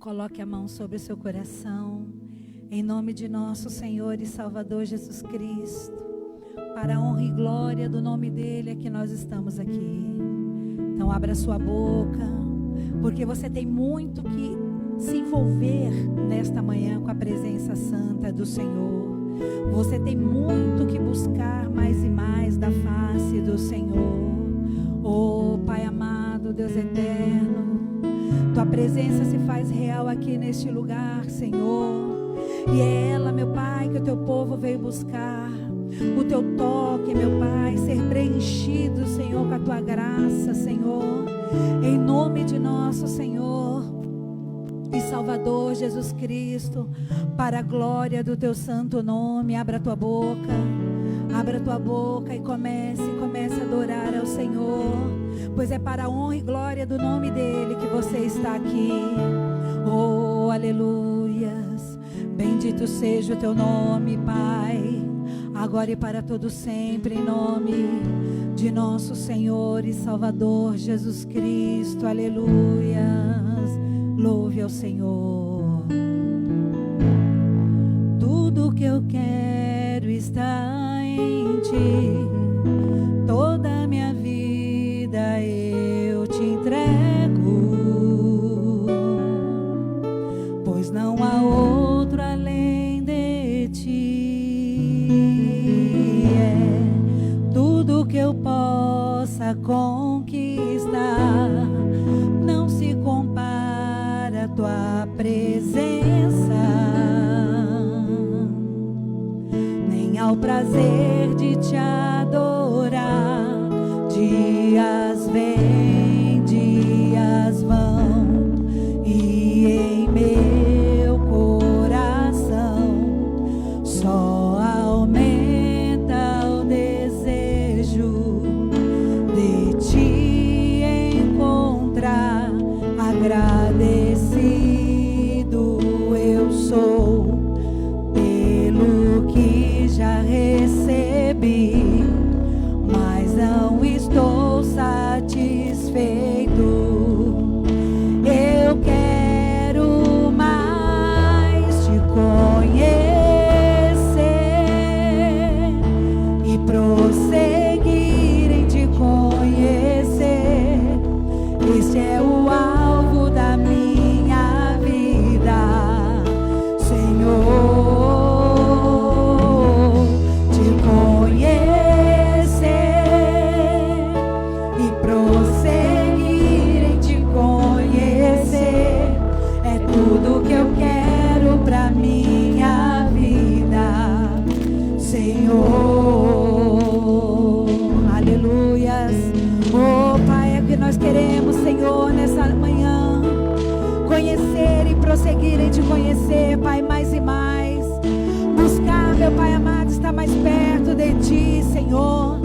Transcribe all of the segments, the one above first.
Coloque a mão sobre o seu coração, em nome de nosso Senhor e Salvador Jesus Cristo. Para a honra e glória do nome dele é que nós estamos aqui. Então abra sua boca, porque você tem muito que se envolver nesta manhã com a presença santa do Senhor. Você tem muito que buscar mais e mais da face do Senhor. Oh Pai amado, Deus eterno, tua presença se faz real aqui neste lugar, Senhor. E é ela, meu Pai, que o teu povo veio buscar. O teu toque, meu Pai, ser preenchido, Senhor, com a tua graça, Senhor. Em nome de nosso Senhor e Salvador Jesus Cristo, para a glória do teu santo nome. Abra a tua boca e comece a adorar ao Senhor, pois é para a honra e glória do nome dele que você está aqui. Oh, aleluias, bendito seja o teu nome, Pai, agora e para todo sempre, em nome de nosso Senhor e Salvador Jesus Cristo. Aleluias, louve ao Senhor. Tudo que eu quero está em ti, toda a minha vida eu te entrego, pois não há outro além de ti. É tudo que eu possa conquistar, não se compara a tua presença, nem ao prazer de te adorar. Dias vêm, dias vão, e em meu coração só aumenta o desejo de te encontrar. Agradecido eu sou pelo que já recebi, mas não estou satisfeito. Eu quero mais te conhecer e prosseguir em te conhecer. Este é o alvo da minha vida, Senhor. Te conhecer e prosseguir em te conhecer é tudo que eu quero pra minha vida, Senhor. Aleluias. Oh Pai, é o que nós queremos, Senhor, nessa manhã. Conhecer e prosseguir em te conhecer, Pai, mais e mais. Buscar, meu Pai amado, estar mais perto de ti, Senhor.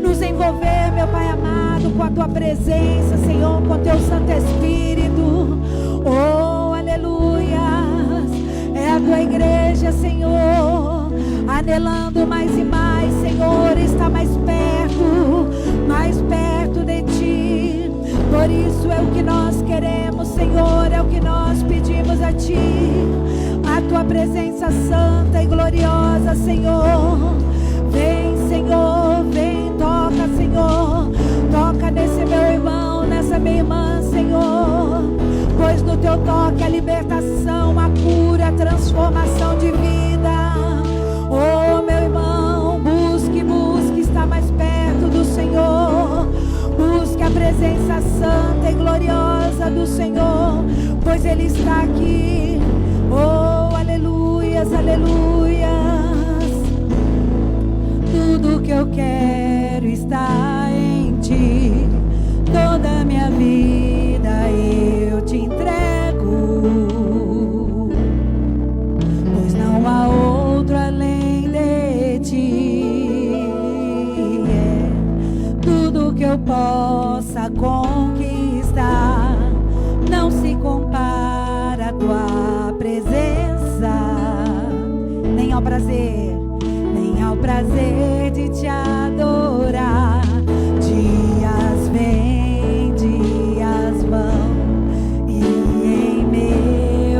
Nos envolver, meu Pai amado, com a tua presença, Senhor, com o teu Santo Espírito. Oh, aleluias. É a tua igreja, Senhor, anelando mais e mais, Senhor, está mais perto de ti. Por isso é o que nós queremos, Senhor, é o que nós pedimos a ti. A tua presença santa e gloriosa, Senhor. Vem, Senhor, vem, toca, Senhor. Toca nesse meu irmão, nessa minha irmã, Senhor. Pois no teu toque a libertação, a cura, a transformação de vida. Oh, meu irmão, busque estar mais perto do Senhor. Busque a presença santa e gloriosa do Senhor, pois Ele está aqui. Oh, aleluias, aleluias. Tudo que eu quero está em ti, toda a minha vida eu te entrego, pois não há outro além de ti. É tudo que eu possa conquistar, não se compara a tua presença, nem ao prazer de te adorar. Dias vêm, dias vão, e em meu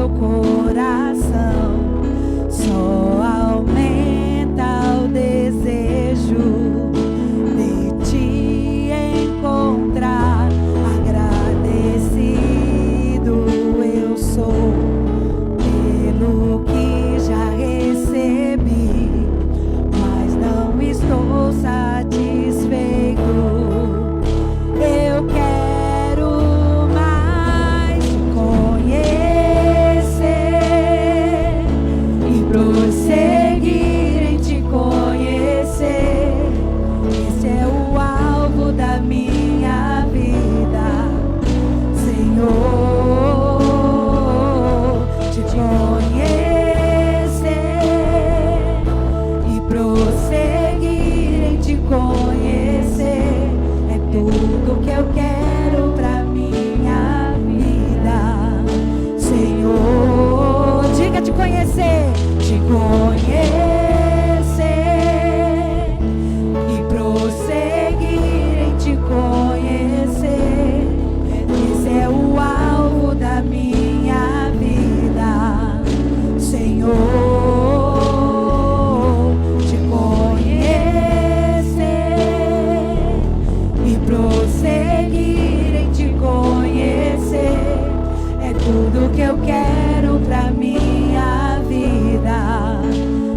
tudo que eu quero pra minha vida,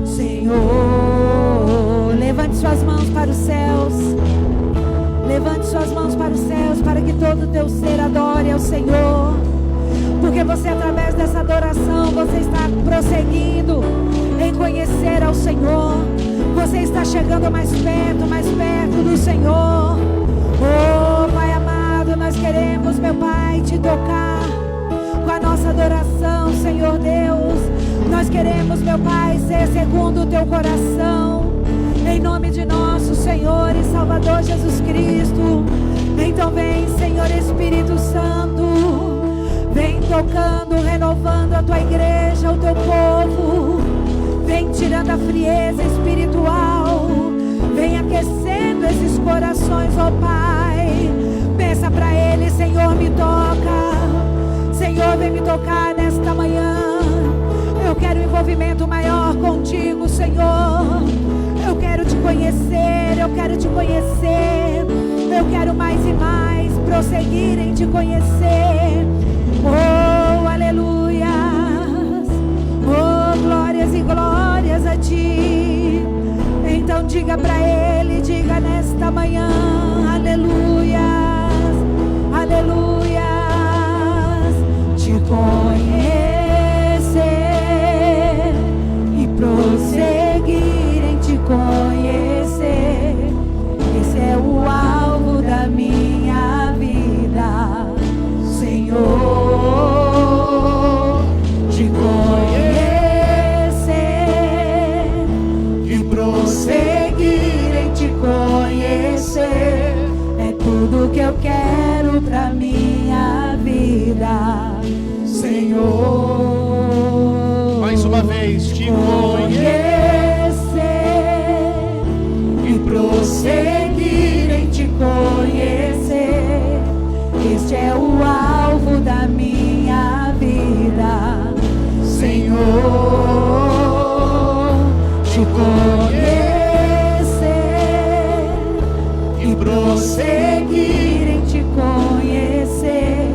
Senhor. Levante suas mãos para os céus. Levante suas mãos para os céus, para que todo o teu ser adore ao Senhor. Porque você, através dessa adoração, você está prosseguindo em conhecer ao Senhor. Você está chegando mais perto do Senhor. Oh, Pai amado, nós queremos, meu Pai, te tocar com a nossa adoração, Senhor Deus. Nós queremos, meu Pai, ser segundo o teu coração. Em nome de nosso Senhor e Salvador Jesus Cristo. Então vem, Senhor Espírito Santo. Vem tocando, renovando a tua igreja, o teu povo. Vem tirando a frieza espiritual. Vem aquecendo esses corações, ó Pai. Peça para Ele, Senhor, me toca. Senhor, vem me tocar nesta manhã. Eu quero um envolvimento maior contigo, Senhor. Eu quero te conhecer, eu quero te conhecer. Eu quero mais e mais prosseguir em te conhecer. Oh, aleluias. Oh, glórias e glórias a ti. Então diga para Ele, diga nesta manhã, aleluias, aleluias. Te conhecer e prosseguir em te conhecer. Esse é o alvo da minha vida, Senhor. Te conhecer e prosseguir em te conhecer é tudo que eu quero pra minha vida, Senhor. Mais uma vez, te conhecer e prosseguir em te conhecer. Este é o alvo da minha vida, Senhor. Te conhecer e prosseguir em te conhecer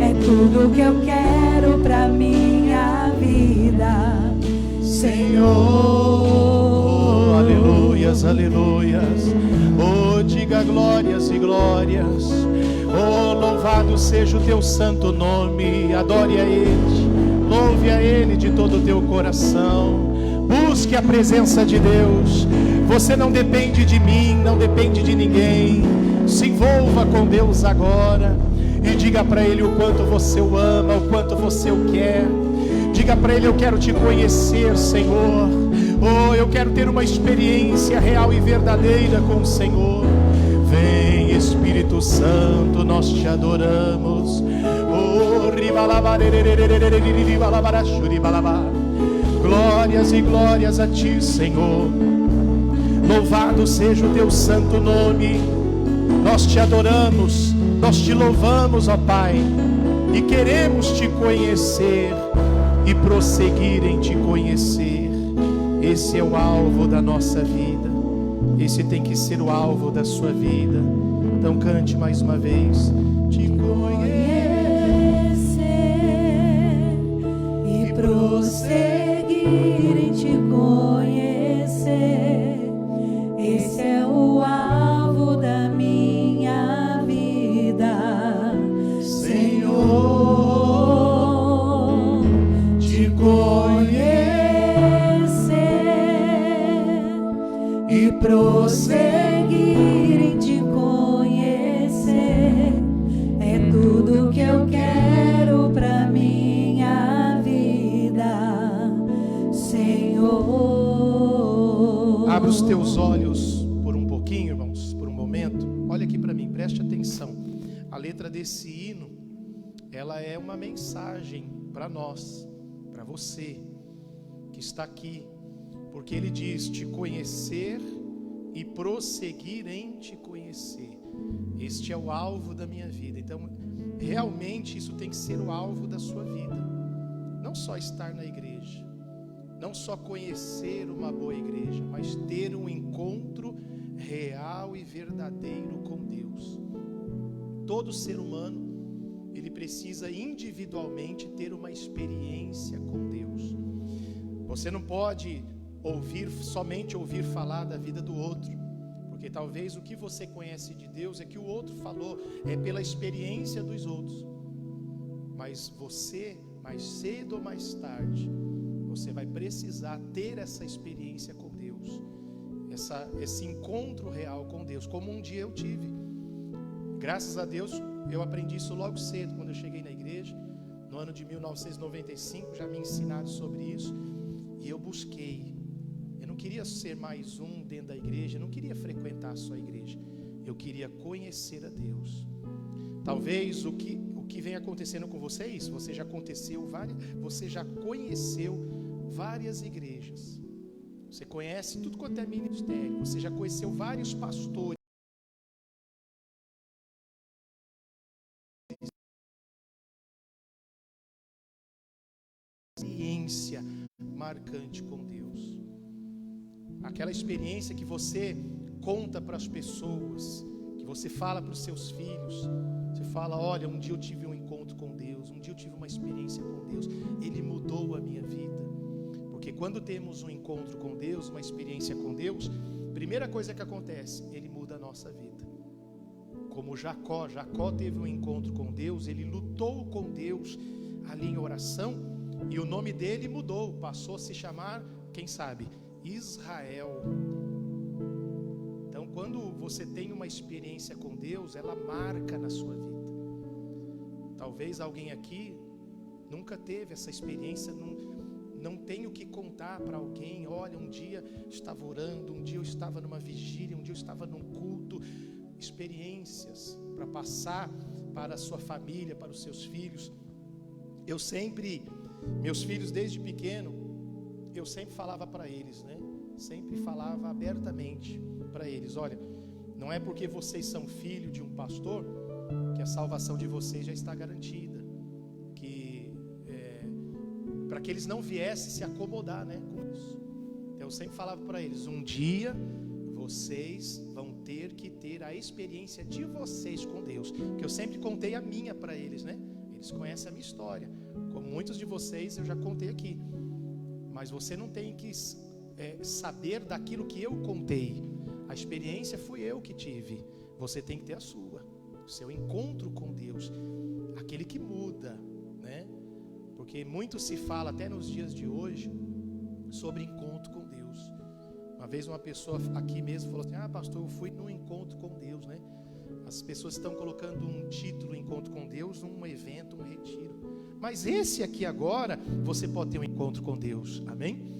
é tudo que eu quero pra minha vida, Senhor. Oh, aleluias, aleluias. Oh, diga glórias e glórias. Oh, louvado seja o teu santo nome. Adore a Ele, louve a Ele de todo o teu coração. Busque a presença de Deus. Você não depende de mim, não depende de ninguém. Se envolva com Deus agora e diga para Ele o quanto você o ama, o quanto você o quer. Diga para Ele: eu quero te conhecer, Senhor. Oh, eu quero ter uma experiência real e verdadeira com o Senhor. Vem, Espírito Santo, nós te adoramos. Oh, glórias e glórias a ti, Senhor. Louvado seja o teu santo nome. Nós te adoramos, nós te louvamos, ó Pai, e queremos te conhecer e prosseguir em te conhecer. Esse é o alvo da nossa vida. Esse tem que ser o alvo da sua vida. Então cante mais uma vez. Te conhecer e prosseguir em te conhecer. Esse é o alvo da minha vida, Senhor. Te conhecer e prosseguir em te conhecer é tudo que eu quero pra minha vida, Senhor. Abra os teus olhos por um pouquinho, irmãos, por um momento. Olha aqui para mim, preste atenção. A letra desse hino, ela é uma mensagem para nós, para você que está aqui, porque ele diz: te conhecer e prosseguir em te conhecer. Este é o alvo da minha vida. Então, realmente isso tem que ser o alvo da sua vida. Não só estar na igreja, não só conhecer uma boa igreja, mas ter um encontro real e verdadeiro com Deus. Todo ser humano, ele precisa individualmente ter uma experiência com Deus. Você não pode somente ouvir falar da vida do outro, porque talvez o que você conhece de Deus é que o outro falou, é pela experiência dos outros. Mas você, mais cedo ou mais tarde, você vai precisar ter essa experiência com Deus, esse encontro real com Deus, como um dia eu tive. Graças a Deus, eu aprendi isso logo cedo, quando eu cheguei na igreja, no ano de 1995, já me ensinaram sobre isso, e eu busquei. Eu não queria ser mais um dentro da igreja, eu não queria frequentar só a igreja, eu queria conhecer a Deus. Talvez o que vem acontecendo com você é isso, você já conheceu várias igrejas, você conhece tudo quanto é ministério, você já conheceu vários pastores, experiência marcante com Deus, aquela experiência que você conta para as pessoas, que você fala para os seus filhos, você fala, olha, um dia eu tive um encontro com Deus, um dia eu tive uma experiência com Deus, Ele mudou a minha vida. Porque quando temos um encontro com Deus, uma experiência com Deus, primeira coisa que acontece, Ele muda a nossa vida. Como Jacó teve um encontro com Deus, ele lutou com Deus ali em oração, e o nome dele mudou, passou a se chamar, quem sabe, Israel. Então, quando você tem uma experiência com Deus, ela marca na sua vida. Talvez alguém aqui nunca teve essa experiência, não tem o que contar para alguém. Olha, um dia eu estava orando, um dia eu estava numa vigília, um dia eu estava num culto. Experiências para passar para a sua família, para os seus filhos. Meus filhos desde pequeno, eu sempre falava para eles, né? Sempre falava abertamente para eles, olha, não é porque vocês são filhos de um pastor que a salvação de vocês já está garantida, para que eles não viessem se acomodar, né, com isso. Então eu sempre falava para eles, um dia vocês vão ter que ter a experiência de vocês com Deus, que eu sempre contei a minha para eles, né? Eles conhecem a minha história, como muitos de vocês eu já contei aqui, mas você não tem que saber daquilo que eu contei. A experiência fui eu que tive, você tem que ter a sua, o seu encontro com Deus, aquele que muda, né? Porque muito se fala até nos dias de hoje sobre encontro com Deus. Uma vez uma pessoa aqui mesmo falou assim, pastor, eu fui num encontro com Deus, né? As pessoas estão colocando um título, encontro com Deus, um evento, um retiro, mas esse aqui agora, você pode ter um encontro com Deus, amém?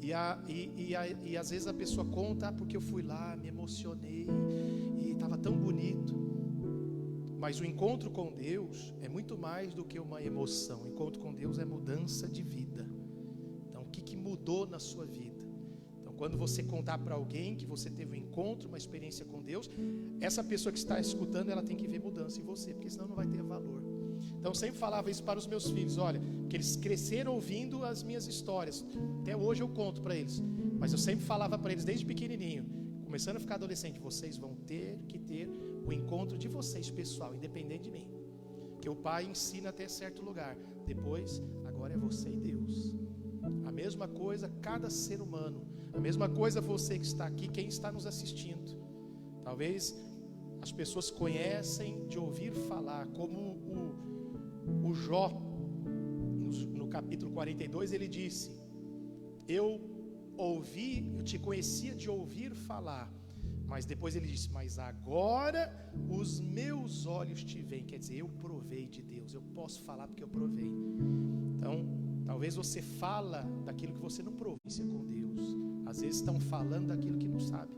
E às vezes a pessoa conta, porque eu fui lá, me emocionei, e estava tão bonito. Mas o encontro com Deus é muito mais do que uma emoção. O encontro com Deus é mudança de vida. Então, o que mudou na sua vida? Então, quando você contar para alguém que você teve um encontro, uma experiência com Deus, essa pessoa que está escutando, ela tem que ver mudança em você, porque senão não vai ter valor. Então, eu sempre falava isso para os meus filhos, olha, que eles cresceram ouvindo as minhas histórias. Até hoje eu conto para eles, mas eu sempre falava para eles desde pequenininho, começando a ficar adolescente, vocês vão ter que ter o encontro de vocês, pessoal, independente de mim. Que o pai ensina até certo lugar. Depois, agora é você e Deus. A mesma coisa cada ser humano. A mesma coisa você que está aqui, quem está nos assistindo. Talvez as pessoas conhecem de ouvir falar, como o Jó, no capítulo 42, ele disse, eu te conhecia de ouvir falar, mas depois ele disse, mas agora os meus olhos te veem. Quer dizer, eu provei de Deus, eu posso falar porque eu provei. Então, talvez você fala daquilo que você não provou com Deus. Às vezes estão falando daquilo que não sabe.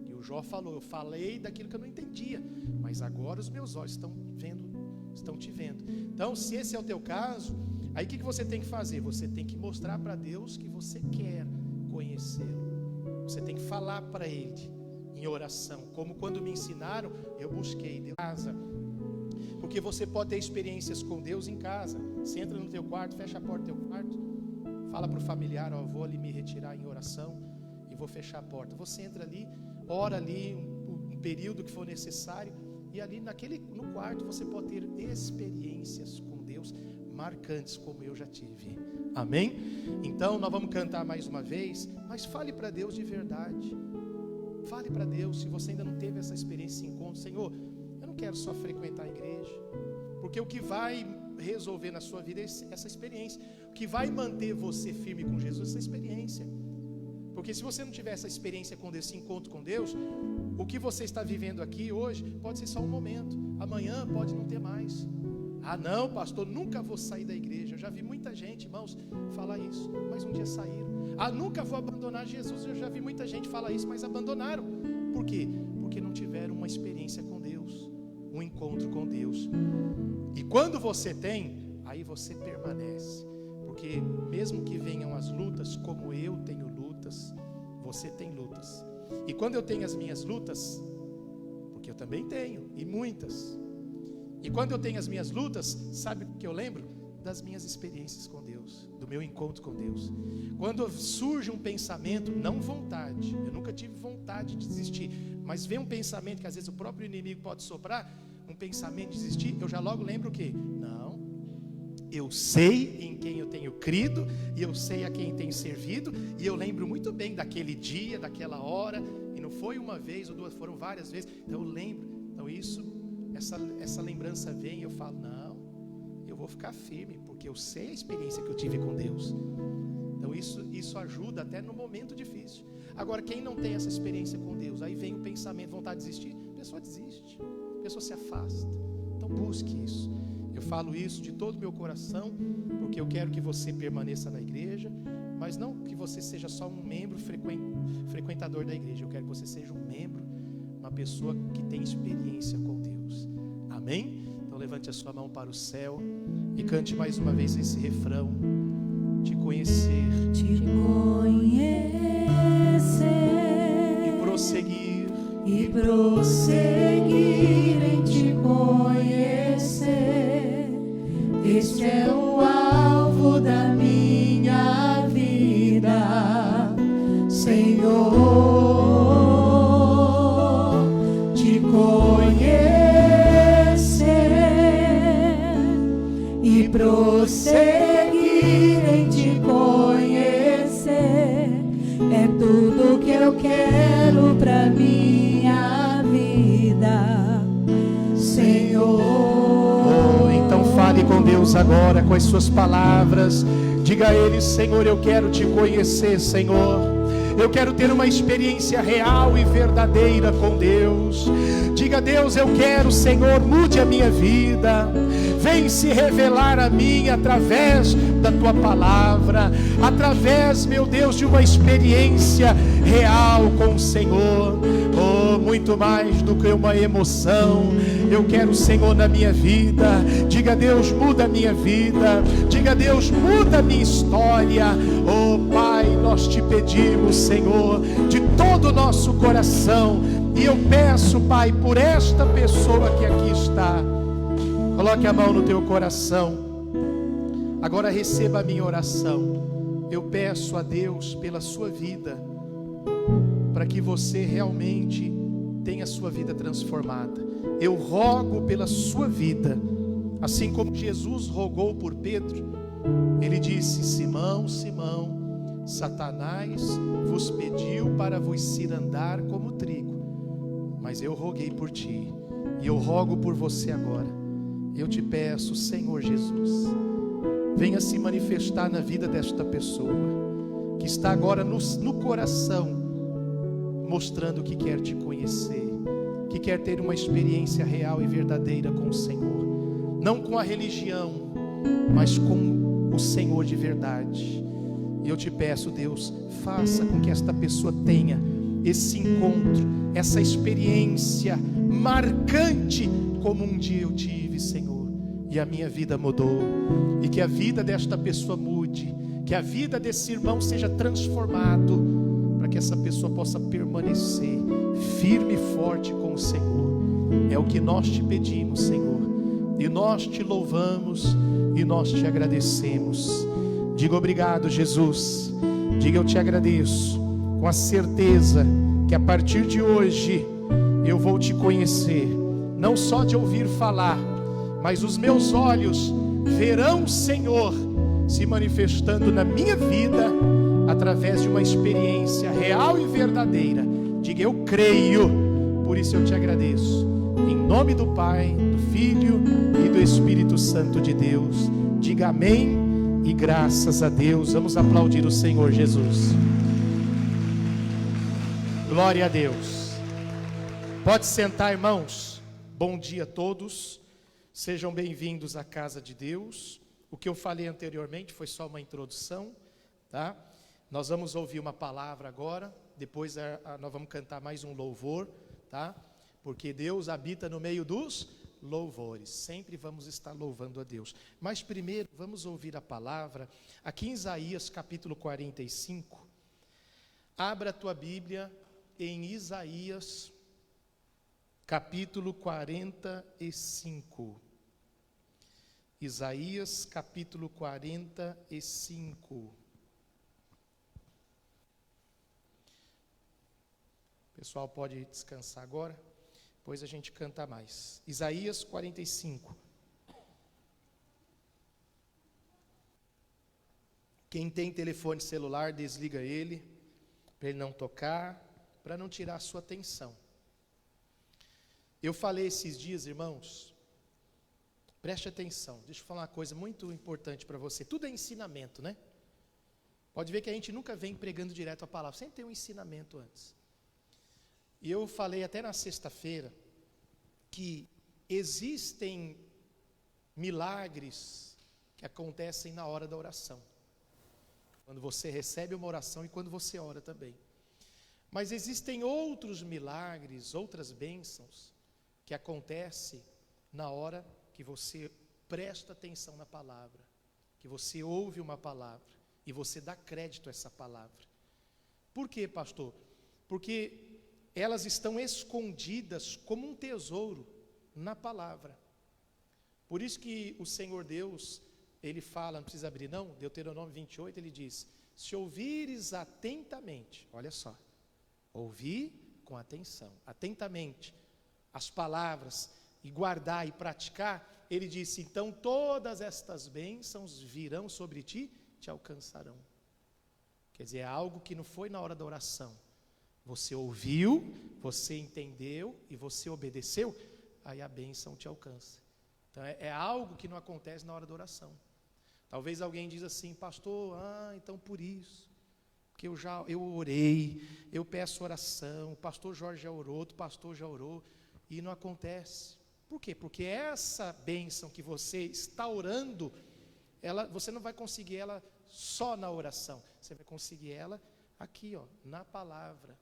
E o Jó falou, eu falei daquilo que eu não entendia, mas agora os meus olhos estão te vendo. Então, se esse é o teu caso, aí o que você tem que fazer? Você tem que mostrar para Deus que você quer conhecê-lo. Você tem que falar para Ele em oração, como quando me ensinaram, eu busquei Deus em casa, porque você pode ter experiências com Deus em casa. Você entra no teu quarto, fecha a porta do teu quarto, fala para o familiar, vou ali me retirar em oração e vou fechar a porta. Você entra ali, ora ali um período que for necessário, E ali no quarto você pode ter experiências com Deus marcantes, como eu já tive. Amém? Então nós vamos cantar mais uma vez, mas fale para Deus de verdade. Fale para Deus, se você ainda não teve essa experiência, esse encontro: Senhor, eu não quero só frequentar a igreja, porque o que vai resolver na sua vida é essa experiência. O que vai manter você firme com Jesus é essa experiência. Porque se você não tiver essa experiência com Deus, esse encontro com Deus, o que você está vivendo aqui hoje pode ser só um momento, amanhã pode não ter mais. Ah não, pastor, nunca vou sair da igreja. Eu já vi muita gente, irmãos, falar isso, mas um dia saíram. Ah, nunca vou abandonar Jesus. Eu já vi muita gente falar isso, mas abandonaram. Por quê? Porque não tiveram uma experiência com Deus, um encontro com Deus. E quando você tem, aí você permanece. Porque mesmo que venham as lutas, como eu tenho lutas, você tem lutas. E quando eu tenho as minhas lutas, porque eu também tenho, e muitas. E quando eu tenho as minhas lutas, sabe o que eu lembro? Das minhas experiências com Deus, do meu encontro com Deus. Quando surge um pensamento, não vontade, eu nunca tive vontade de desistir, mas vem um pensamento que às vezes o próprio inimigo pode soprar, um pensamento de desistir, eu já logo lembro o quê? Não, eu sei em quem eu tenho crido, e eu sei a quem tenho servido, e eu lembro muito bem daquele dia, daquela hora, e não foi uma vez ou duas, foram várias vezes, então eu lembro. Então essa lembrança vem e eu falo: não, eu vou ficar firme, porque eu sei a experiência que eu tive com Deus. Então isso ajuda até no momento difícil. Agora, quem não tem essa experiência com Deus, aí vem o pensamento, vontade de desistir, a pessoa desiste, a pessoa se afasta. Então busque isso. Eu falo isso de todo o meu coração, porque eu quero que você permaneça na igreja, mas não que você seja só um membro frequentador da igreja. Eu quero que você seja um membro, uma pessoa que tem experiência com Deus. Amém? Então levante a sua mão para o céu e cante mais uma vez esse refrão: te conhecer, e prosseguir em te conhecer. Este é o alvo da minha vida, Senhor. Te conhecer e prosseguir em te conhecer é tudo que eu quero pra minha vida, Senhor. Então fale com Deus agora com as suas palavras. Diga a Ele: Senhor, eu quero te conhecer, Senhor. Eu quero ter uma experiência real e verdadeira com Deus. Diga a Deus: eu quero, Senhor, mude a minha vida. Vem se revelar a mim através da Tua palavra, através, meu Deus, de uma experiência real com o Senhor. Oh, muito mais do que uma emoção. Eu quero o Senhor na minha vida. Diga a Deus: muda a minha vida. Diga a Deus: muda a minha história. Oh Pai, nós te pedimos, Senhor, de todo o nosso coração. E eu peço, Pai, por esta pessoa que aqui está. Coloque a mão no teu coração. Agora receba a minha oração. Eu peço a Deus pela sua vida, para que você realmente tenha a sua vida transformada. Eu rogo pela sua vida, assim como Jesus rogou por Pedro. Ele disse: Simão, Simão, Satanás vos pediu para vos cirandar como trigo, mas eu roguei por ti, e eu rogo por você agora. Eu te peço, Senhor Jesus, venha se manifestar na vida desta pessoa, que está agora no coração, mostrando que quer te conhecer, que quer ter uma experiência real e verdadeira com o Senhor, não com a religião, mas com o Senhor de verdade. E eu te peço, Deus, faça com que esta pessoa tenha esse encontro, essa experiência marcante, como um dia eu tive, Senhor, e a minha vida mudou. E que a vida desta pessoa mude, que a vida desse irmão seja transformado, para que essa pessoa possa permanecer firme e forte com o Senhor. É o que nós te pedimos, Senhor, e nós te louvamos e nós te agradecemos. Diga obrigado, Jesus. Diga: eu te agradeço, com a certeza que a partir de hoje eu vou te conhecer não só de ouvir falar, mas os meus olhos verão o Senhor se manifestando na minha vida através de uma experiência real e verdadeira. Diga: eu creio, por isso eu te agradeço. Em nome do Pai, do Filho e do Espírito Santo de Deus. Diga amém e graças a Deus. Vamos aplaudir o Senhor Jesus. Glória a Deus. Pode sentar, irmãos. Bom dia a todos. Sejam bem-vindos à casa de Deus. O que eu falei anteriormente foi só uma introdução, tá? Nós vamos ouvir uma palavra agora, depois nós vamos cantar mais um louvor, tá? Porque Deus habita no meio dos louvores, sempre vamos estar louvando a Deus. Mas primeiro vamos ouvir a palavra, aqui em Isaías capítulo 45, abra a tua Bíblia em Isaías capítulo 45, Isaías capítulo 45, o pessoal pode descansar agora, depois a gente canta mais. Isaías 45. Quem tem telefone celular, desliga ele, para ele não tocar, para não tirar a sua atenção. Eu falei esses dias, irmãos, preste atenção, deixa eu falar uma coisa muito importante para você. Tudo é ensinamento, né? Pode ver que a gente nunca vem pregando direto a palavra, sempre tem um ensinamento antes. E eu falei até na sexta-feira que existem milagres que acontecem na hora da oração. Quando você recebe uma oração e quando você ora também. Mas existem outros milagres, outras bênçãos que acontecem na hora que você presta atenção na palavra, que você ouve uma palavra e você dá crédito a essa palavra. Por quê, pastor? Porque elas estão escondidas como um tesouro na palavra. Por isso que o Senhor Deus, Ele fala, não precisa abrir não, Deuteronômio 28, Ele diz: se ouvires atentamente, olha só, ouvir com atenção, atentamente, as palavras, e guardar e praticar, Ele disse, então todas estas bênçãos virão sobre ti, te alcançarão. Quer dizer, é algo que não foi na hora da oração. Você ouviu, você entendeu e você obedeceu, aí a bênção te alcança. Então é algo que não acontece na hora da oração. Talvez alguém diz assim, pastor, então por isso, porque eu orei, eu peço oração, o pastor Jorge já orou, outro pastor já orou, e não acontece. Por quê? Porque essa bênção que você está orando, você não vai conseguir ela só na oração, você vai conseguir ela aqui, na palavra.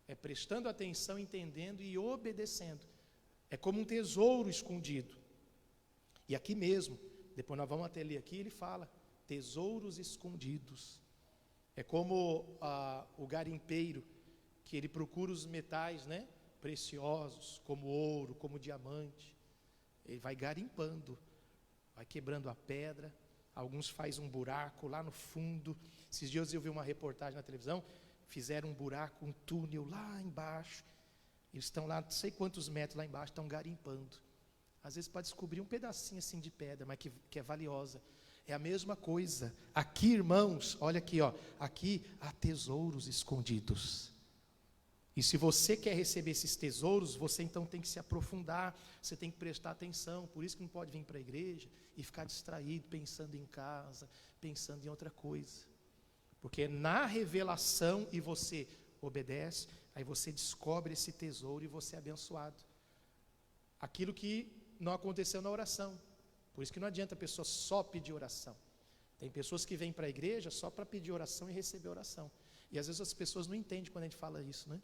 É prestando atenção, entendendo e obedecendo. É como um tesouro escondido. E aqui mesmo, depois nós vamos até ler aqui, ele fala, tesouros escondidos. É como o garimpeiro, que ele procura os metais, né, preciosos, como ouro, como diamante. Ele vai garimpando, vai quebrando a pedra. Alguns fazem um buraco lá no fundo. Esses dias eu vi uma reportagem na televisão, fizeram um buraco, um túnel lá embaixo. Eles estão lá, não sei quantos metros lá embaixo, estão garimpando. Às vezes para descobrir um pedacinho assim de pedra, mas que é valiosa. É a mesma coisa. Aqui, irmãos, olha aqui, aqui há tesouros escondidos. E se você quer receber esses tesouros, você então tem que se aprofundar, você tem que prestar atenção. Por isso que não pode vir para a igreja e ficar distraído, pensando em casa, pensando em outra coisa. Porque na revelação e você obedece, aí você descobre esse tesouro e você é abençoado. Aquilo que não aconteceu na oração. Por isso que não adianta a pessoa só pedir oração. Tem pessoas que vêm para a igreja só para pedir oração e receber oração. E às vezes as pessoas não entendem quando a gente fala isso, né?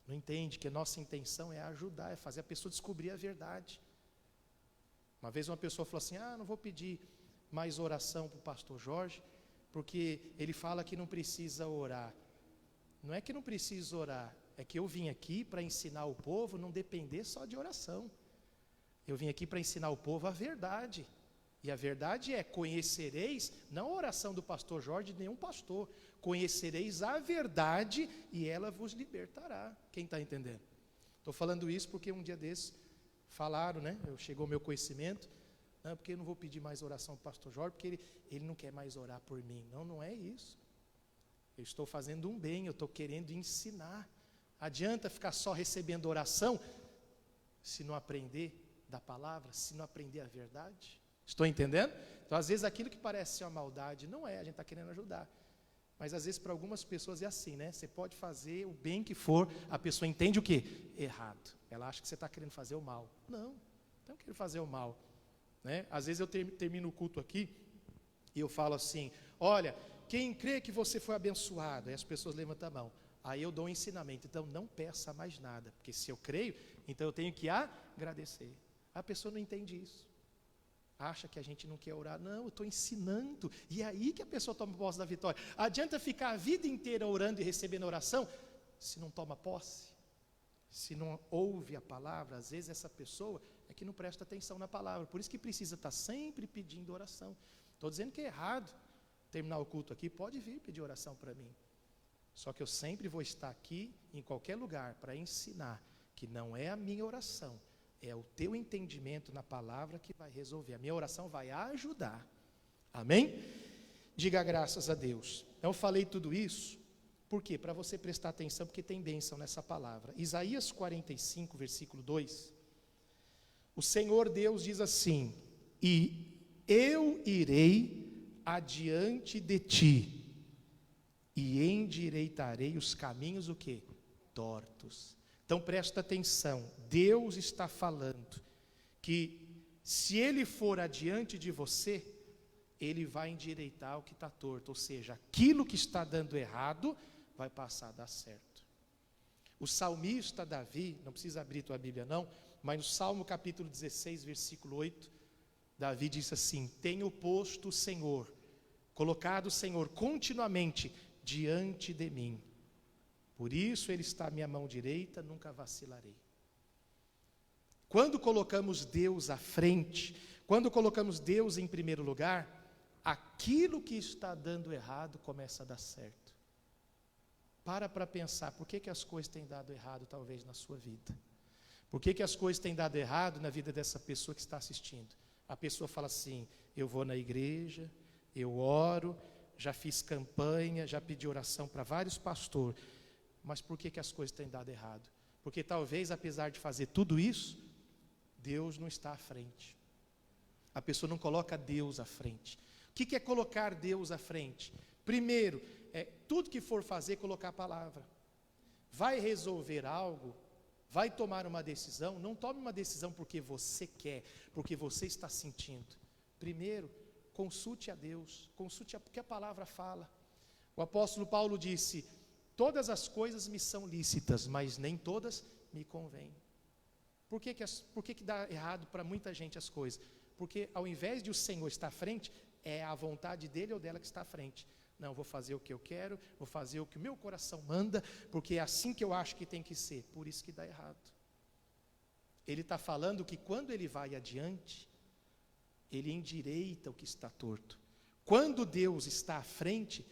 Não entende que a nossa intenção é ajudar, é fazer a pessoa descobrir a verdade. Uma vez uma pessoa falou assim, não vou pedir mais oração para o pastor Jorge, porque ele fala que não precisa orar. Não é que não precisa orar, é que eu vim aqui para ensinar o povo não depender só de oração. Eu vim aqui para ensinar o povo a verdade. E a verdade é, conhecereis, não a oração do pastor Jorge, de nenhum pastor, conhecereis a verdade e ela vos libertará. Quem está entendendo? Estou falando isso porque um dia desses, falaram, né? Chegou ao meu conhecimento, não, porque eu não vou pedir mais oração para o pastor Jorge, porque ele não quer mais orar por mim. Não, não é isso. Eu estou fazendo um bem, eu estou querendo ensinar. Adianta ficar só recebendo oração, se não aprender da palavra, se não aprender a verdade? Estou entendendo? Então, às vezes, aquilo que parece ser uma maldade, não é, a gente está querendo ajudar. Mas, às vezes, para algumas pessoas é assim, né? Você pode fazer o bem que for, a pessoa entende o quê? Errado. Ela acha que você está querendo fazer o mal. Não quero fazer o mal. Né? Às vezes, eu termino o culto aqui, e eu falo assim, olha, quem crê que você foi abençoado? Aí as pessoas levantam a mão. Aí eu dou um ensinamento, então não peça mais nada, porque se eu creio, então eu tenho que agradecer. A pessoa não entende isso. Acha que a gente não quer orar. Não, eu estou ensinando. E é aí que a pessoa toma posse da vitória. Adianta ficar a vida inteira orando e recebendo oração, se não toma posse, se não ouve a palavra. Às vezes essa pessoa é que não presta atenção na palavra. Por isso que precisa estar sempre pedindo oração. Estou dizendo que é errado terminar o culto aqui, pode vir pedir oração para mim. Só que eu sempre vou estar aqui, em qualquer lugar, para ensinar que não é a minha oração, é o teu entendimento na palavra que vai resolver. A minha oração vai ajudar. Amém? Diga graças a Deus. Eu falei tudo isso, por quê? Para você prestar atenção, porque tem bênção nessa palavra. Isaías 45, versículo 2. O Senhor Deus diz assim, e eu irei adiante de ti, e endireitarei os caminhos, o quê? Tortos. Então presta atenção, Deus está falando que se Ele for adiante de você, Ele vai endireitar o que está torto, ou seja, aquilo que está dando errado, vai passar a dar certo. O salmista Davi, não precisa abrir tua Bíblia não, mas no Salmo capítulo 16, versículo 8, Davi diz assim, tenho posto o Senhor, colocado o Senhor continuamente diante de mim. Por isso Ele está à minha mão direita, nunca vacilarei. Quando colocamos Deus à frente, quando colocamos Deus em primeiro lugar, aquilo que está dando errado começa a dar certo. Para pensar, por que as coisas têm dado errado talvez na sua vida? Por que as coisas têm dado errado na vida dessa pessoa que está assistindo? A pessoa fala assim, eu vou na igreja, eu oro, já fiz campanha, já pedi oração para vários pastores, mas por que as coisas têm dado errado? Porque talvez, apesar de fazer tudo isso, Deus não está à frente. A pessoa não coloca Deus à frente. O que é colocar Deus à frente? Primeiro, tudo que for fazer, colocar a palavra. Vai resolver algo, vai tomar uma decisão, não tome uma decisão porque você quer, porque você está sentindo. Primeiro, consulte a Deus, consulte porque a palavra fala. O apóstolo Paulo disse, todas as coisas me são lícitas, mas nem todas me convêm. Por que dá errado para muita gente as coisas? Porque ao invés de o Senhor estar à frente, é a vontade dele ou dela que está à frente. Não, vou fazer o que eu quero, vou fazer o que o meu coração manda, porque é assim que eu acho que tem que ser. Por isso que dá errado. Ele está falando que quando ele vai adiante, ele endireita o que está torto. Quando Deus está à frente,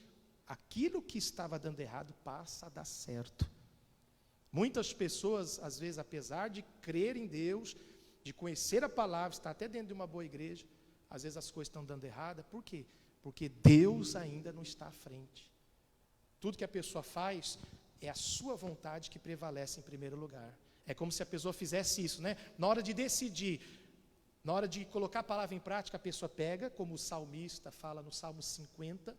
aquilo que estava dando errado passa a dar certo. Muitas pessoas, às vezes, apesar de crer em Deus, de conhecer a palavra, estar até dentro de uma boa igreja, às vezes as coisas estão dando errada. Por quê? Porque Deus ainda não está à frente. Tudo que a pessoa faz é a sua vontade que prevalece em primeiro lugar. É como se a pessoa fizesse isso, né? Na hora de decidir, na hora de colocar a palavra em prática, a pessoa pega, como o salmista fala no Salmo 50,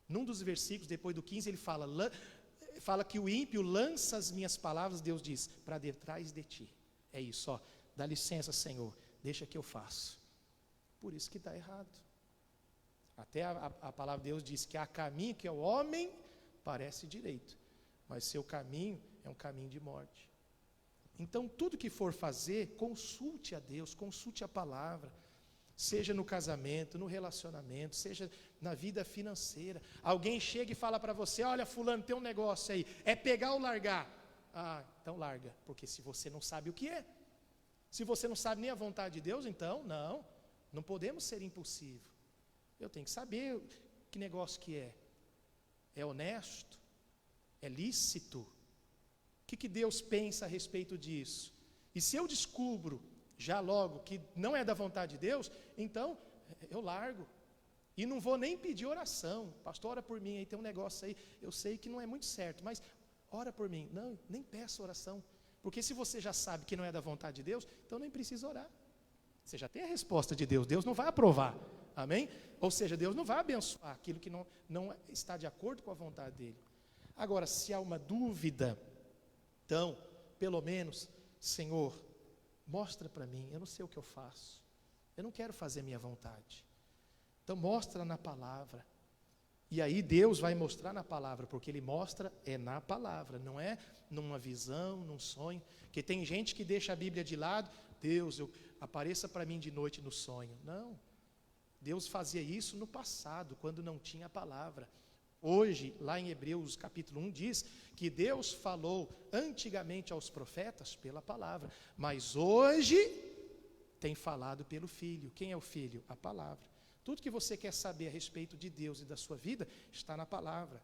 num dos versículos, depois do 15, ele fala que o ímpio lança as minhas palavras, Deus diz, para detrás de ti. É isso, ó, dá licença, Senhor, deixa que eu faço. Por isso que dá errado. Até a palavra de Deus diz que há caminho que ao homem parece direito, mas seu caminho é um caminho de morte. Então, tudo que for fazer, consulte a Deus, consulte a palavra, seja no casamento, no relacionamento, seja na vida financeira. Alguém chega e fala para você, olha fulano, tem um negócio aí, é pegar ou largar? Ah, então larga, porque se você não sabe o que é, se você não sabe nem a vontade de Deus, então não podemos ser impulsivos. Eu tenho que saber que negócio que é. É honesto? É lícito? O que Deus pensa a respeito disso? E se eu descubro, já logo que não é da vontade de Deus, então eu largo. E não vou nem pedir oração. Pastor, ora por mim, aí tem um negócio aí, eu sei que não é muito certo, mas ora por mim. Não, nem peço oração. Porque se você já sabe que não é da vontade de Deus, então nem precisa orar. Você já tem a resposta de Deus, Deus não vai aprovar. Amém? Ou seja, Deus não vai abençoar aquilo que não está de acordo com a vontade dEle. Agora, se há uma dúvida, então, pelo menos, Senhor, mostra para mim, eu não sei o que eu faço. Eu não quero fazer a minha vontade. Então mostra na palavra. E aí Deus vai mostrar na palavra, porque Ele mostra na palavra, não é numa visão, num sonho. Porque tem gente que deixa a Bíblia de lado, Deus, apareça para mim de noite no sonho. Não, Deus fazia isso no passado, quando não tinha a palavra. Hoje, lá em Hebreus capítulo 1 diz que Deus falou antigamente aos profetas pela palavra, mas hoje tem falado pelo Filho. Quem é o Filho? A palavra. Tudo que você quer saber a respeito de Deus e da sua vida está na palavra.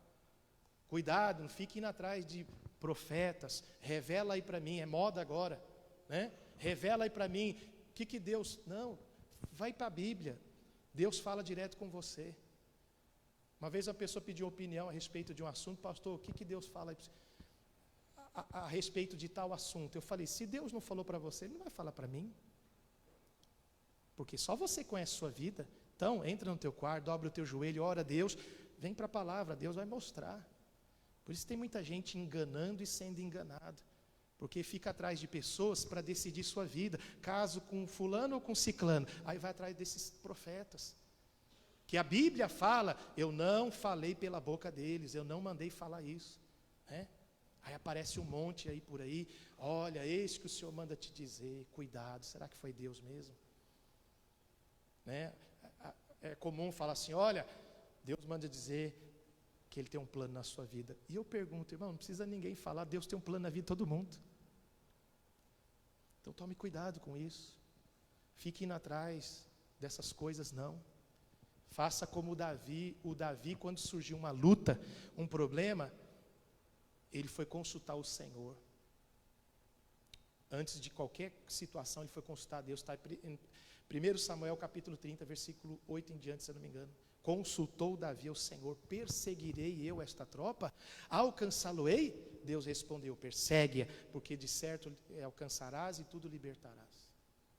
Cuidado, não fique indo atrás de profetas. Revela aí para mim, é moda agora, né? Revela aí para mim, o que Deus... Não, vai para a Bíblia. Deus fala direto com você. Uma vez a pessoa pediu opinião a respeito de um assunto. Pastor, o que Deus fala aí a respeito de tal assunto? Eu falei, se Deus não falou para você, Ele não vai falar para mim. Porque só você conhece a sua vida. Então, entra no teu quarto, dobra o teu joelho, ora a Deus, vem para a palavra, Deus vai mostrar. Por isso tem muita gente enganando e sendo enganado. Porque fica atrás de pessoas para decidir sua vida. Caso com fulano ou com ciclano. Aí vai atrás desses profetas. Que a Bíblia fala, eu não falei pela boca deles, eu não mandei falar isso. Né? Aí aparece um monte aí por aí, olha, eis que o Senhor manda te dizer, cuidado, será que foi Deus mesmo? Né? É comum falar assim, olha, Deus manda dizer que Ele tem um plano na sua vida. E eu pergunto, irmão, não precisa ninguém falar, Deus tem um plano na vida de todo mundo. Então tome cuidado com isso. Fique indo atrás dessas coisas, não. Faça como o Davi, quando surgiu uma luta, um problema, ele foi consultar o Senhor. Antes de qualquer situação, ele foi consultar a Deus. Está em 1 Samuel capítulo 30, versículo 8 em diante, se eu não me engano. Consultou Davi ao Senhor, perseguirei eu esta tropa? Alcançá-lo-ei? Deus respondeu, persegue-a, porque de certo alcançarás e tudo libertarás.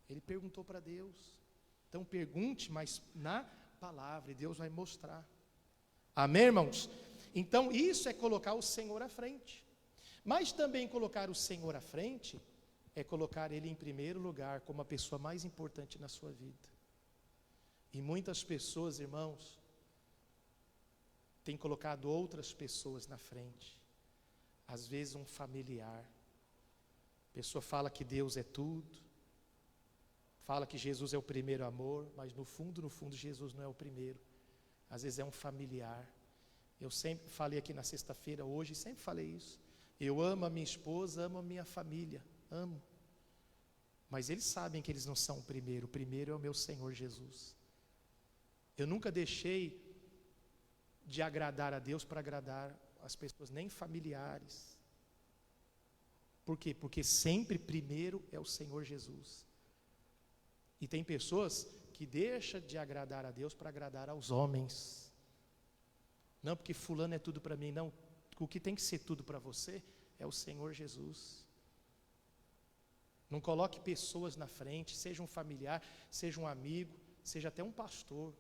Ele perguntou para Deus. Então pergunte, mas na palavra, e Deus vai mostrar. Amém, irmãos? Então isso é colocar o Senhor à frente. Mas também colocar o Senhor à frente é colocar Ele em primeiro lugar, como a pessoa mais importante na sua vida. E muitas pessoas, irmãos, têm colocado outras pessoas na frente. Às vezes um familiar. A pessoa fala que Deus é tudo. Fala que Jesus é o primeiro amor, mas no fundo, Jesus não é o primeiro. Às vezes é um familiar. Eu sempre falei aqui na sexta-feira, hoje, sempre falei isso. Eu amo a minha esposa, amo a minha família, amo. Mas eles sabem que eles não são o primeiro é o meu Senhor Jesus. Eu nunca deixei de agradar a Deus para agradar as pessoas, nem familiares. Por quê? Porque sempre primeiro é o Senhor Jesus. E tem pessoas que deixam de agradar a Deus para agradar aos homens. Não, porque fulano é tudo para mim, não. O que tem que ser tudo para você é o Senhor Jesus. Não coloque pessoas na frente, seja um familiar, seja um amigo, seja até um pastor.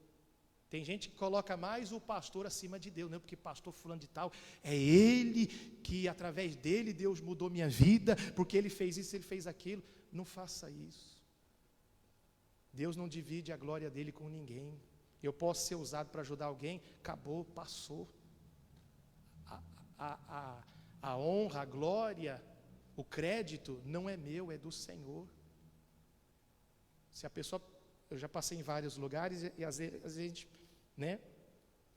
Tem gente que coloca mais o pastor acima de Deus, não, porque pastor fulano de tal, é ele que através dele Deus mudou minha vida, porque ele fez isso, ele fez aquilo. Não faça isso. Deus não divide a glória dele com ninguém. Eu posso ser usado para ajudar alguém, acabou, passou. A honra, a glória, o crédito não é meu, é do Senhor. Se a pessoa, eu já passei em vários lugares e às vezes a gente, né,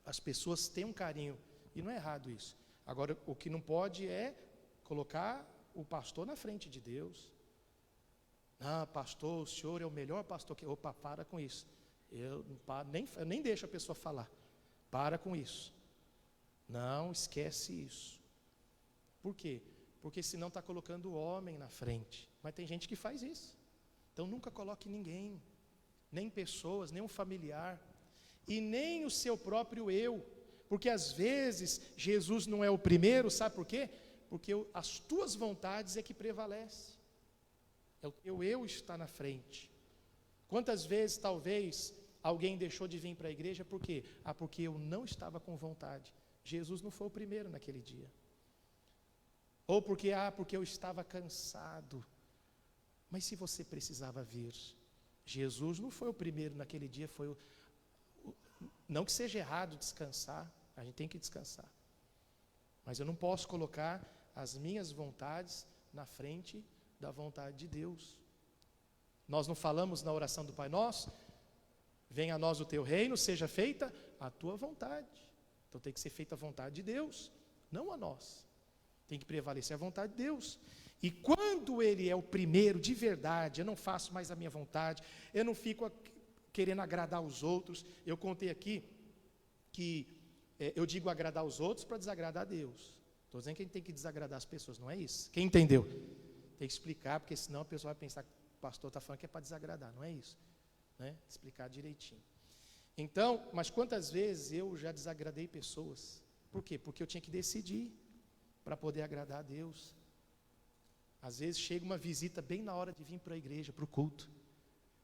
as pessoas têm um carinho, e não é errado isso. Agora, o que não pode é colocar o pastor na frente de Deus. Ah, pastor, o senhor é o melhor pastor que... Opa, para com isso. Eu nem deixo a pessoa falar. Para com isso. Não, esquece isso. Por quê? Porque senão está colocando o homem na frente. Mas tem gente que faz isso. Então nunca coloque ninguém, nem pessoas, nem um familiar, e nem o seu próprio eu, porque às vezes Jesus não é o primeiro, sabe por quê? Porque as tuas vontades é que prevalece, é o teu eu está na frente. Quantas vezes talvez alguém deixou de vir para a igreja, por quê? Porque eu não estava com vontade. Jesus não foi o primeiro naquele dia. Ou porque eu estava cansado. Mas se você precisava vir, Jesus não foi o primeiro naquele dia, não que seja errado descansar, a gente tem que descansar. Mas eu não posso colocar as minhas vontades na frente da vontade de Deus. Nós não falamos na oração do Pai Nosso? Venha a nós o teu reino, seja feita a tua vontade. Então tem que ser feita a vontade de Deus, não a nós. Tem que prevalecer a vontade de Deus. E quando Ele é o primeiro de verdade, eu não faço mais a minha vontade, eu não fico querendo agradar os outros. Eu contei aqui que eu digo agradar os outros para desagradar a Deus. Estou dizendo que a gente tem que desagradar as pessoas, não é isso? Quem entendeu? Tem que explicar, porque senão a pessoa vai pensar que o pastor está falando que é para desagradar, não é isso? Né? Explicar direitinho. Então, mas quantas vezes eu já desagradei pessoas? Por quê? Porque eu tinha que decidir para poder agradar a Deus. Às vezes chega uma visita bem na hora de vir para a igreja, para o culto.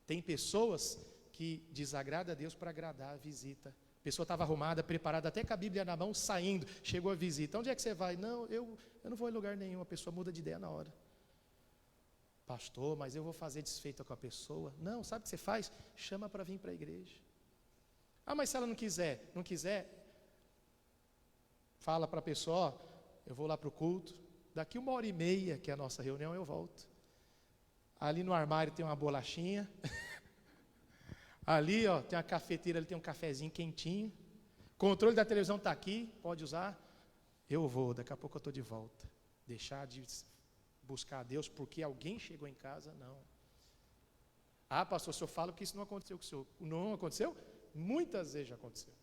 Tem pessoas que desagradam a Deus para agradar a visita. A pessoa estava arrumada, preparada, até com a Bíblia na mão, saindo, chegou a visita. Onde é que você vai? Não, eu não vou em lugar nenhum. A pessoa muda de ideia na hora. Pastor, mas eu vou fazer desfeita com a pessoa. Não, sabe o que você faz? Chama para vir para a igreja. Mas se ela não quiser, fala para a pessoa, ó, eu vou lá para o culto, daqui 1h30, que é a nossa reunião, eu volto. Ali no armário tem uma bolachinha, ali ó, tem uma cafeteira, ali tem um cafezinho quentinho, controle da televisão está aqui, pode usar, eu vou, daqui a pouco eu estou de volta. Deixar de buscar a Deus porque alguém chegou em casa, não. Pastor, o senhor fala que isso não aconteceu com o senhor. Não aconteceu? Muitas vezes já aconteceu.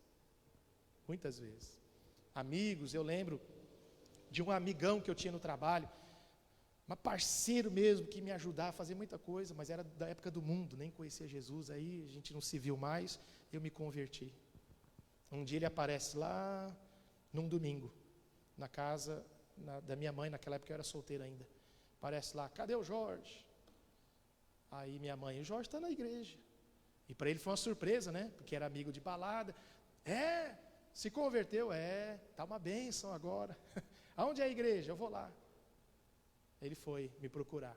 Muitas vezes. Amigos, eu lembro de um amigão que eu tinha no trabalho, um parceiro mesmo que me ajudava a fazer muita coisa, mas era da época do mundo, nem conhecia Jesus, aí a gente não se viu mais, eu me converti. Um dia ele aparece lá, num domingo, na casa da minha mãe, naquela época eu era solteiro ainda. Aparece lá, cadê o Jorge? Aí minha mãe, o Jorge está na igreja. E para ele foi uma surpresa, né? Porque era amigo de balada. Se converteu? Está uma bênção agora. Aonde é a igreja? Eu vou lá. Ele foi me procurar.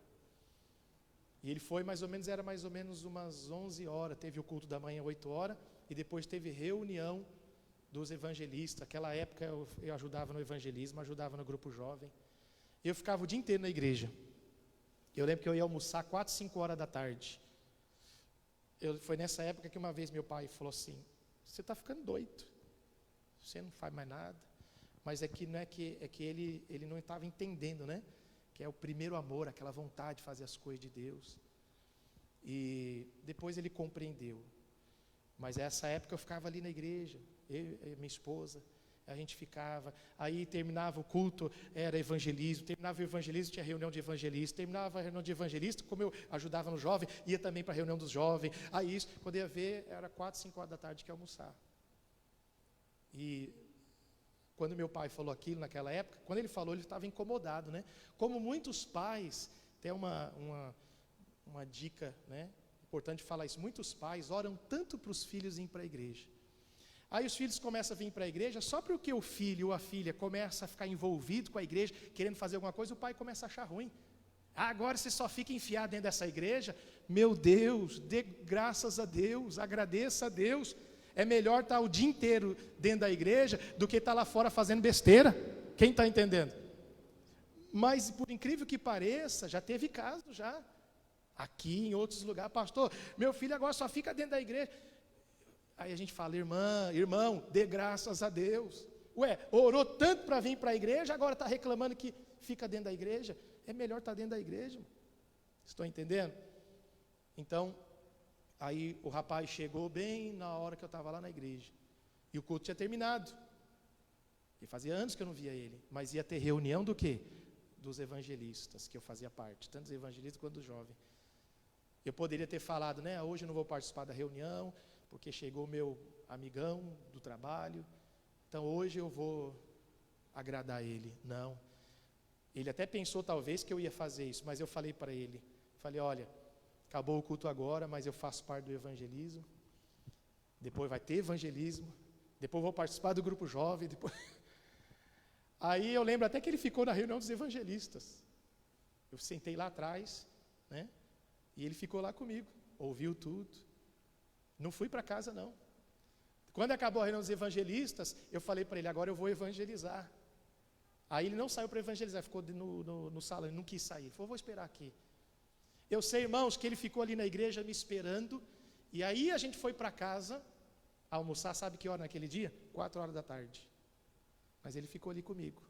E ele foi era mais ou menos umas 11 horas. Teve o culto da manhã, 8 horas. E depois teve reunião dos evangelistas. Naquela época eu ajudava no evangelismo, ajudava no grupo jovem. Eu ficava o dia inteiro na igreja. Eu lembro que eu ia almoçar 4, 5 horas da tarde. Foi nessa época que uma vez meu pai falou assim, você está ficando doido, você não faz mais nada. Mas é que ele não estava entendendo, né? Que é o primeiro amor, aquela vontade de fazer as coisas de Deus. E depois ele compreendeu. Mas nessa época eu ficava ali na igreja, eu e minha esposa, a gente ficava, aí terminava o culto, era evangelismo, terminava o evangelismo, tinha reunião de evangelista, terminava a reunião de evangelista, como eu ajudava no jovem, ia também para a reunião dos jovens, aí isso, quando ia ver, era 4, 5 horas da tarde que ia almoçar. E quando meu pai falou aquilo naquela época, quando ele falou, ele estava incomodado, né? Como muitos pais, tem uma dica, né? Importante falar isso, muitos pais oram tanto para os filhos irem para a igreja. Aí os filhos começam a vir para a igreja, só porque o filho ou a filha começa a ficar envolvido com a igreja, querendo fazer alguma coisa, o pai começa a achar ruim. Agora você só fica enfiado dentro dessa igreja? Meu Deus, dê graças a Deus, agradeça a Deus. É melhor estar o dia inteiro dentro da igreja do que estar lá fora fazendo besteira. Quem está entendendo? Mas por incrível que pareça, já teve caso já. Aqui, em outros lugares, pastor, meu filho agora só fica dentro da igreja. Aí a gente fala, irmão, dê graças a Deus. Orou tanto para vir para a igreja, agora está reclamando que fica dentro da igreja. É melhor estar dentro da igreja. Estão entendendo? Então, aí o rapaz chegou bem na hora que eu estava lá na igreja. E o culto tinha terminado. E fazia anos que eu não via ele. Mas ia ter reunião do quê? Dos evangelistas, que eu fazia parte. Tanto dos evangelistas quanto dos jovens. Eu poderia ter falado, né, hoje eu não vou participar da reunião, porque chegou o meu amigão do trabalho, então hoje eu vou agradar ele. Não. Ele até pensou talvez que eu ia fazer isso, mas eu falei para ele, olha, acabou o culto agora, mas eu faço parte do evangelismo, depois vai ter evangelismo, depois vou participar do grupo jovem, depois... Aí eu lembro até que ele ficou na reunião dos evangelistas. Eu sentei lá atrás, né? E ele ficou lá comigo, ouviu tudo. Não fui para casa, não. Quando acabou a reunião dos evangelistas, eu falei para ele, agora eu vou evangelizar. Aí ele não saiu para evangelizar, ficou no salão, ele não quis sair. Ele falou, vou esperar aqui. Eu sei, irmãos, que ele ficou ali na igreja me esperando, e aí a gente foi para casa almoçar, sabe que hora naquele dia? 4 horas da tarde. Mas ele ficou ali comigo.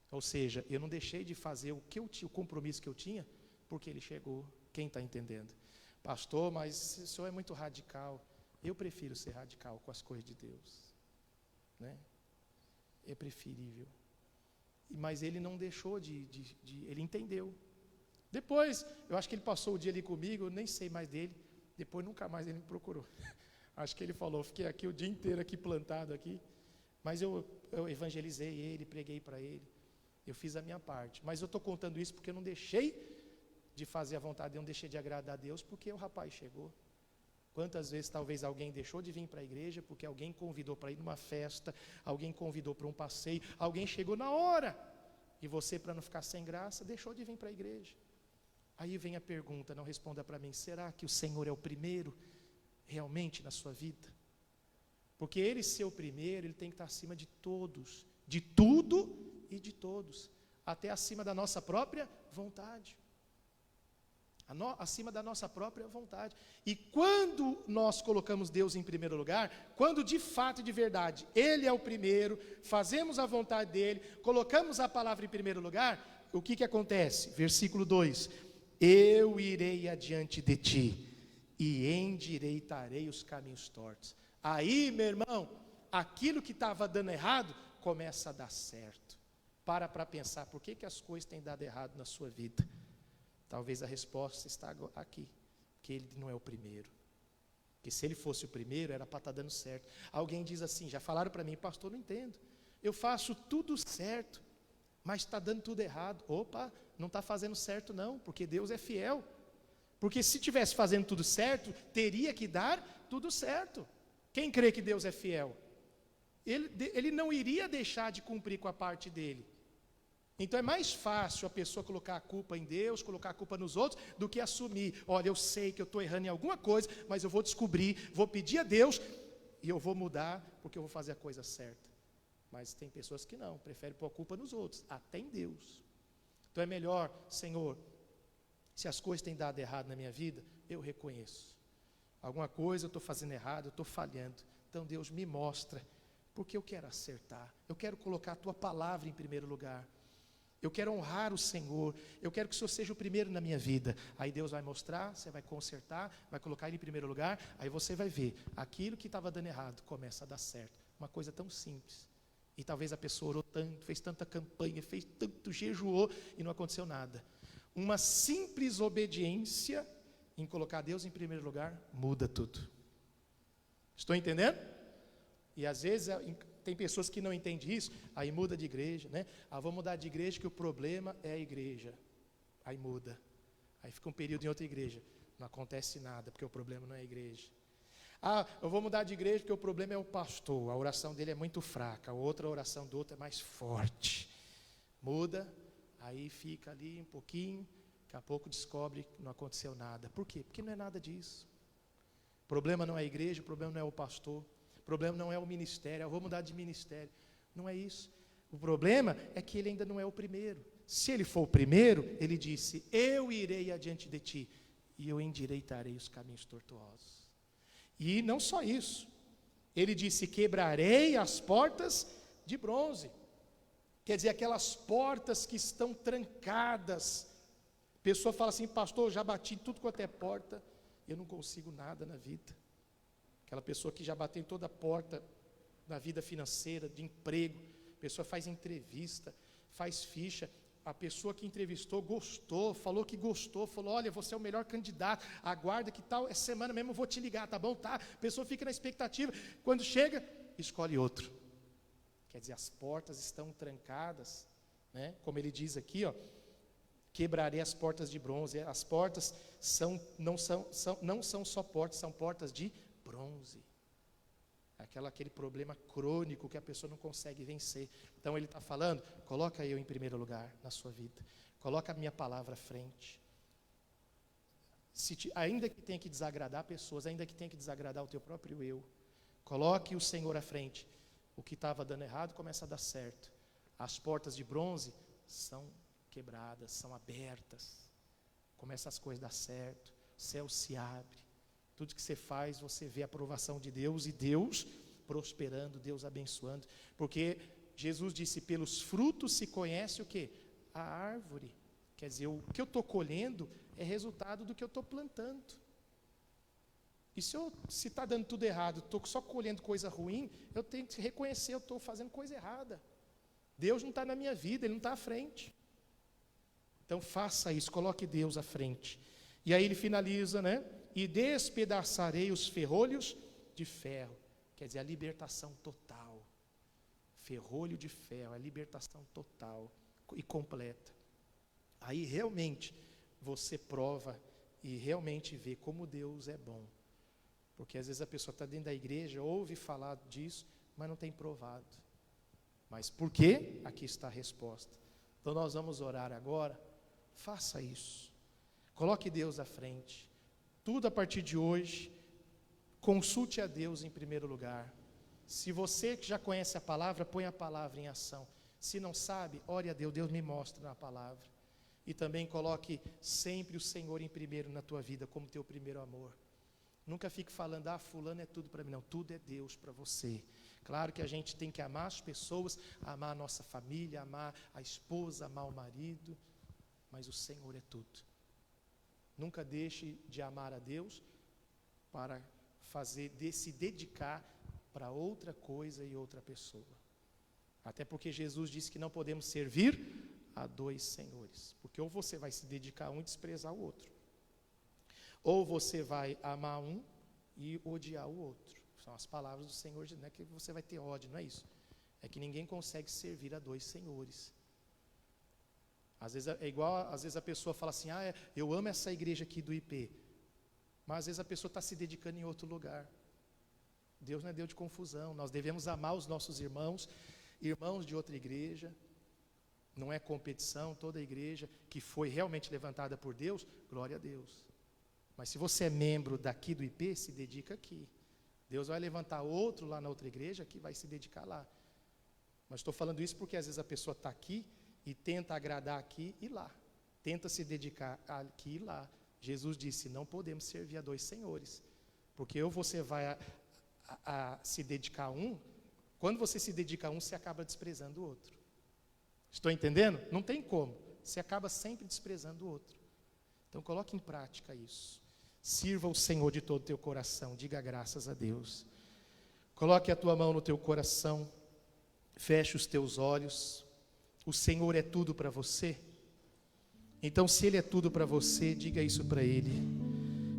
Ou seja, eu não deixei de fazer o compromisso que eu tinha, porque ele chegou. Quem está entendendo? Pastor, mas o senhor é muito radical. Eu prefiro ser radical com as coisas de Deus, né? É preferível. Mas ele não deixou ele entendeu. Depois, eu acho que ele passou o dia ali comigo, eu nem sei mais dele. Depois nunca mais ele me procurou. Acho que ele falou, fiquei aqui o dia inteiro aqui plantado aqui. Mas eu evangelizei ele, preguei para ele. Eu fiz a minha parte. Mas eu estou contando isso porque eu não deixei de fazer a vontade, eu não deixei de agradar a Deus porque o rapaz chegou. Quantas vezes talvez alguém deixou de vir para a igreja porque alguém convidou para ir numa festa, alguém convidou para um passeio, alguém chegou na hora e você, para não ficar sem graça, deixou de vir para a igreja. Aí vem a pergunta, não responda para mim, será que o Senhor é o primeiro realmente na sua vida? Porque Ele ser o primeiro, Ele tem que estar acima de todos, de tudo e de todos, até acima da nossa própria vontade. Acima da nossa própria vontade. E quando nós colocamos Deus em primeiro lugar, quando de fato e de verdade Ele é o primeiro, fazemos a vontade dEle, colocamos a palavra em primeiro lugar, o que acontece? Versículo 2: eu irei adiante de ti e endireitarei os caminhos tortos. Aí, meu irmão, aquilo que estava dando errado começa a dar certo. Para pensar, por que as coisas têm dado errado na sua vida? Talvez a resposta está aqui, que Ele não é o primeiro. Porque se Ele fosse o primeiro, era para estar dando certo. Alguém diz assim, já falaram para mim, pastor, não entendo. Eu faço tudo certo, mas está dando tudo errado. Opa, não está fazendo certo não, porque Deus é fiel. Porque se estivesse fazendo tudo certo, teria que dar tudo certo. Quem crê que Deus é fiel? Ele não iria deixar de cumprir com a parte dele. Então é mais fácil a pessoa colocar a culpa em Deus, colocar a culpa nos outros, do que assumir, olha, eu sei que eu estou errando em alguma coisa, mas eu vou descobrir, vou pedir a Deus, e eu vou mudar, porque eu vou fazer a coisa certa. Mas tem pessoas que não, preferem pôr a culpa nos outros, até em Deus. Então é melhor, Senhor, se as coisas têm dado errado na minha vida, eu reconheço. Alguma coisa eu estou fazendo errado, eu estou falhando. Então Deus me mostra, porque eu quero acertar, eu quero colocar a Tua palavra em primeiro lugar. Eu quero honrar o Senhor, eu quero que o Senhor seja o primeiro na minha vida. Aí Deus vai mostrar, você vai consertar, vai colocar Ele em primeiro lugar, aí você vai ver, aquilo que estava dando errado começa a dar certo. Uma coisa tão simples. E talvez a pessoa orou tanto, fez tanta campanha, fez tanto, jejuou e não aconteceu nada. Uma simples obediência em colocar Deus em primeiro lugar, muda tudo. Estou entendendo? E às vezes tem pessoas que não entendem isso, aí muda de igreja, né? Vou mudar de igreja que o problema é a igreja. Aí muda. Aí fica um período em outra igreja. Não acontece nada, porque o problema não é a igreja. Eu vou mudar de igreja porque o problema é o pastor. A oração dele é muito fraca, a outra oração do outro é mais forte. Muda, aí fica ali um pouquinho, daqui a pouco descobre que não aconteceu nada. Por quê? Porque não é nada disso. O problema não é a igreja, o problema não é o pastor. O problema não é o ministério, eu vou mudar de ministério. Não é isso. O problema é que ele ainda não é o primeiro. Se ele for o primeiro, ele disse, eu irei adiante de ti e eu endireitarei os caminhos tortuosos. E não só isso. Ele disse, quebrarei as portas de bronze. Quer dizer, aquelas portas que estão trancadas. A pessoa fala assim, pastor, eu já bati em tudo quanto é porta, eu não consigo nada na vida. Aquela pessoa que já bateu em toda a porta da vida financeira, de emprego, a pessoa faz entrevista, faz ficha, a pessoa que entrevistou gostou, falou que gostou, falou, olha, você é o melhor candidato, aguarda que tal, essa semana mesmo eu vou te ligar, tá bom? Tá? A pessoa fica na expectativa, quando chega, escolhe outro. Quer dizer, as portas estão trancadas, né? Como ele diz aqui, ó, quebrarei as portas de bronze. As portas não são só portas, são portas de bronze. Aquele problema crônico que a pessoa não consegue vencer. Então ele está falando, coloca eu em primeiro lugar na sua vida. Coloca a minha palavra à frente. Ainda que tenha que desagradar pessoas, ainda que tenha que desagradar o teu próprio eu, coloque o Senhor à frente. O que estava dando errado começa a dar certo. As portas de bronze são quebradas, são abertas. Começa as coisas a dar certo. O céu se abre. Tudo que você faz, você vê a aprovação de Deus e Deus prosperando, Deus abençoando. Porque Jesus disse, pelos frutos se conhece o quê? A árvore. Quer dizer, o que eu estou colhendo é resultado do que eu estou plantando. E se está dando tudo errado, estou só colhendo coisa ruim, eu tenho que reconhecer, eu estou fazendo coisa errada. Deus não está na minha vida, Ele não está à frente. Então faça isso, coloque Deus à frente. E aí ele finaliza, né? E despedaçarei os ferrolhos de ferro. Quer dizer, a libertação total. Ferrolho de ferro, a libertação total e completa. Aí realmente você prova e realmente vê como Deus é bom. Porque às vezes a pessoa está dentro da igreja, ouve falar disso, mas não tem provado. Mas por quê? Aqui está a resposta. Então nós vamos orar agora. Faça isso. Coloque Deus à frente. Tudo a partir de hoje, consulte a Deus em primeiro lugar. Se você que já conhece a palavra, põe a palavra em ação. Se não sabe, ore a Deus, Deus me mostra na palavra. E também coloque sempre o Senhor em primeiro na tua vida, como teu primeiro amor. Nunca fique falando, fulano é tudo para mim. Não, tudo é Deus para você. Claro que a gente tem que amar as pessoas, amar a nossa família, amar a esposa, amar o marido, mas o Senhor é tudo. Nunca deixe de amar a Deus para se dedicar para outra coisa e outra pessoa. Até porque Jesus disse que não podemos servir a dois senhores. Porque ou você vai se dedicar a um e desprezar o outro. Ou você vai amar um e odiar o outro. São as palavras do Senhor, não é que você vai ter ódio, não é isso. É que ninguém consegue servir a dois senhores. Às vezes é igual, às vezes a pessoa fala assim, eu amo essa igreja aqui do IP. Mas às vezes a pessoa está se dedicando em outro lugar. Deus não é Deus de confusão. Nós devemos amar os nossos irmãos de outra igreja. Não é competição, toda igreja que foi realmente levantada por Deus, glória a Deus. Mas se você é membro daqui do IP, se dedica aqui. Deus vai levantar outro lá na outra igreja que vai se dedicar lá. Mas estou falando isso porque às vezes a pessoa está aqui e tenta agradar aqui e lá. Tenta se dedicar aqui e lá. Jesus disse, não podemos servir a dois senhores. Porque ou você vai se dedicar a um, quando você se dedica a um, você acaba desprezando o outro. Estou entendendo? Não tem como. Você acaba sempre desprezando o outro. Então coloque em prática isso. Sirva o Senhor de todo o teu coração. Diga graças a Deus. Coloque a tua mão no teu coração. Feche os teus olhos. O Senhor é tudo para você. Então, se Ele é tudo para você, diga isso para Ele.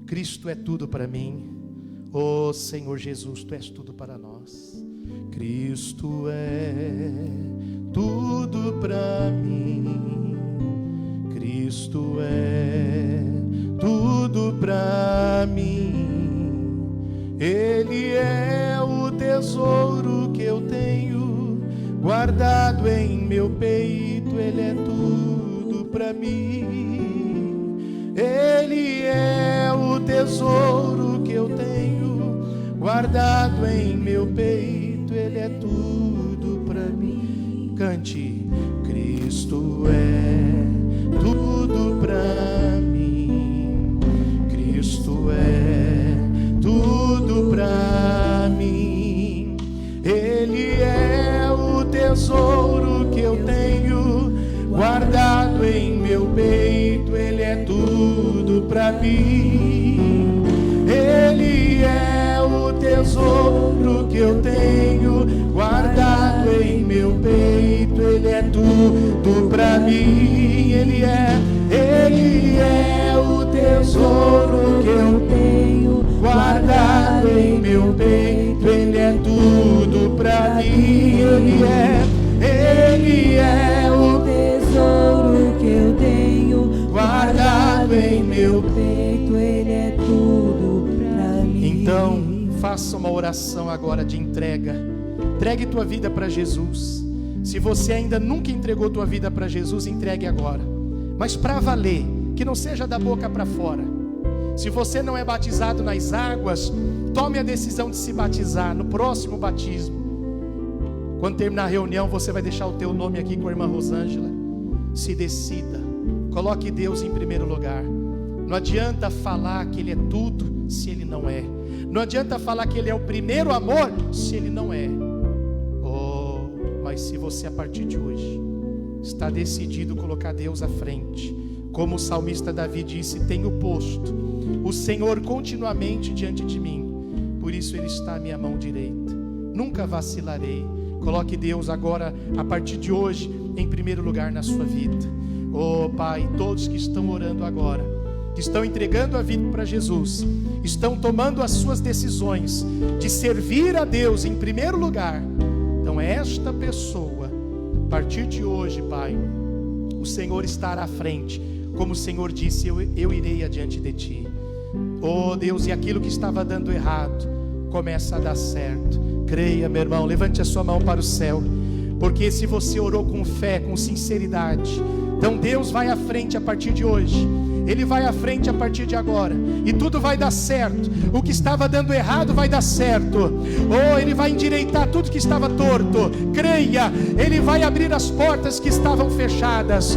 Cristo é tudo para mim. Oh Senhor Jesus, Tu és tudo para nós. Cristo é tudo para mim. Cristo é tudo para mim. Ele é o tesouro que eu tenho guardado em meu peito. Ele é tudo para mim. Ele é o tesouro que eu tenho guardado em meu peito. Ele é tudo para mim. Cante. Cristo é tudo para mim. Cristo é tudo para mim. Ele é o tesouro que eu tenho guardado em meu peito. Ele é tudo para mim. Ele é o tesouro que eu tenho guardado em meu peito. Ele é tudo para mim. Ele é o tesouro que eu tenho guardado em meu peito. Ele é tudo pra mim. Ele é o tesouro que eu tenho guardado em meu peito. Ele é tudo pra mim. Então, faça uma oração agora de entrega. Entregue tua vida para Jesus. Se você ainda nunca entregou tua vida para Jesus, entregue agora. Mas para valer, que não seja da boca para fora. Se você não é batizado nas águas, tome a decisão de se batizar no próximo batismo. Quando terminar a reunião, você vai deixar o teu nome aqui com a irmã Rosângela. Se decida, coloque Deus em primeiro lugar. Não adianta falar que Ele é tudo, se Ele não é. Não adianta falar que Ele é o primeiro amor, se Ele não é. Mas se você a partir de hoje está decidido colocar Deus à frente, como o salmista Davi disse: tenho posto o Senhor continuamente diante de mim, por isso Ele está à minha mão direita, nunca vacilarei. Coloque Deus agora, a partir de hoje, em primeiro lugar na sua vida. Pai, todos que estão orando agora, que estão entregando a vida para Jesus, estão tomando as suas decisões de servir a Deus em primeiro lugar. Então esta pessoa, a partir de hoje, Pai, o Senhor estará à frente. Como o Senhor disse, eu irei adiante de ti. Deus, e aquilo que estava dando errado começa a dar certo. Creia, meu irmão, levante a sua mão para o céu, porque se você orou com fé, com sinceridade, então Deus vai à frente a partir de hoje. Ele vai à frente a partir de agora, e tudo vai dar certo. O que estava dando errado vai dar certo. Ele vai endireitar tudo que estava torto. Creia, Ele vai abrir as portas que estavam fechadas.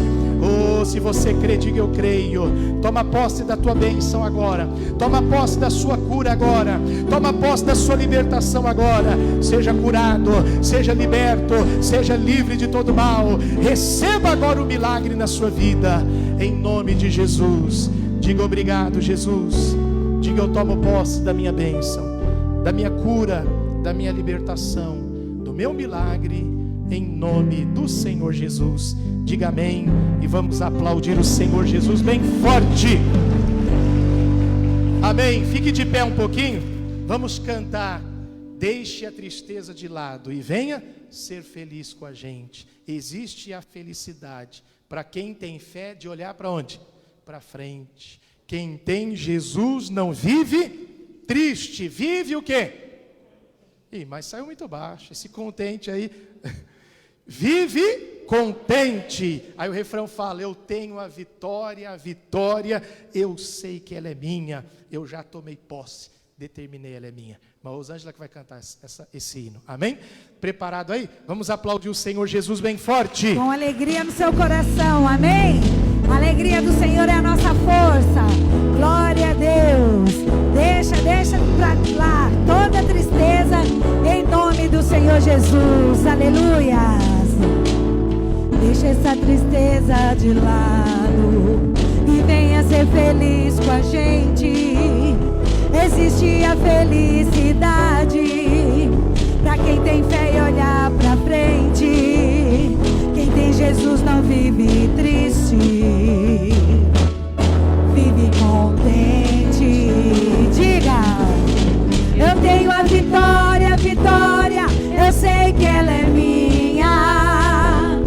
Se você crê, diga: eu creio. Toma posse da tua bênção agora. Toma posse da sua cura agora. Toma posse da sua libertação agora. Seja curado, seja liberto, seja livre de todo mal. Receba agora o milagre na sua vida, em nome de Jesus. Diga: obrigado, Jesus. Diga: eu tomo posse da minha bênção, da minha cura, da minha libertação, do meu milagre, em nome do Senhor Jesus. Diga amém, e vamos aplaudir o Senhor Jesus bem forte. Amém. Fique de pé um pouquinho. Vamos cantar Deixe a Tristeza de Lado e venha ser feliz com a gente. Existe a felicidade para quem tem fé de olhar para onde? Para frente. Quem tem Jesus não vive triste, vive o quê? Mas saiu muito baixo, esse contente aí. Vive contente. Aí o refrão fala: eu tenho a vitória, eu sei que ela é minha, eu já tomei posse, determinei, ela é minha. Mas a Rosângela que vai cantar esse hino, amém? Preparado aí? Vamos aplaudir o Senhor Jesus bem forte. Com alegria no seu coração, amém? A alegria do Senhor é a nossa força. Glória a Deus. Deixa pra lá toda tristeza, em nome do Senhor Jesus. Aleluias. Deixa essa tristeza de lado e venha ser feliz com a gente. Existe a felicidade pra quem tem fé e olhar pra frente. Quem tem Jesus não vive triste, vive contente. Diga: eu tenho a vitória, eu sei que ela é minha.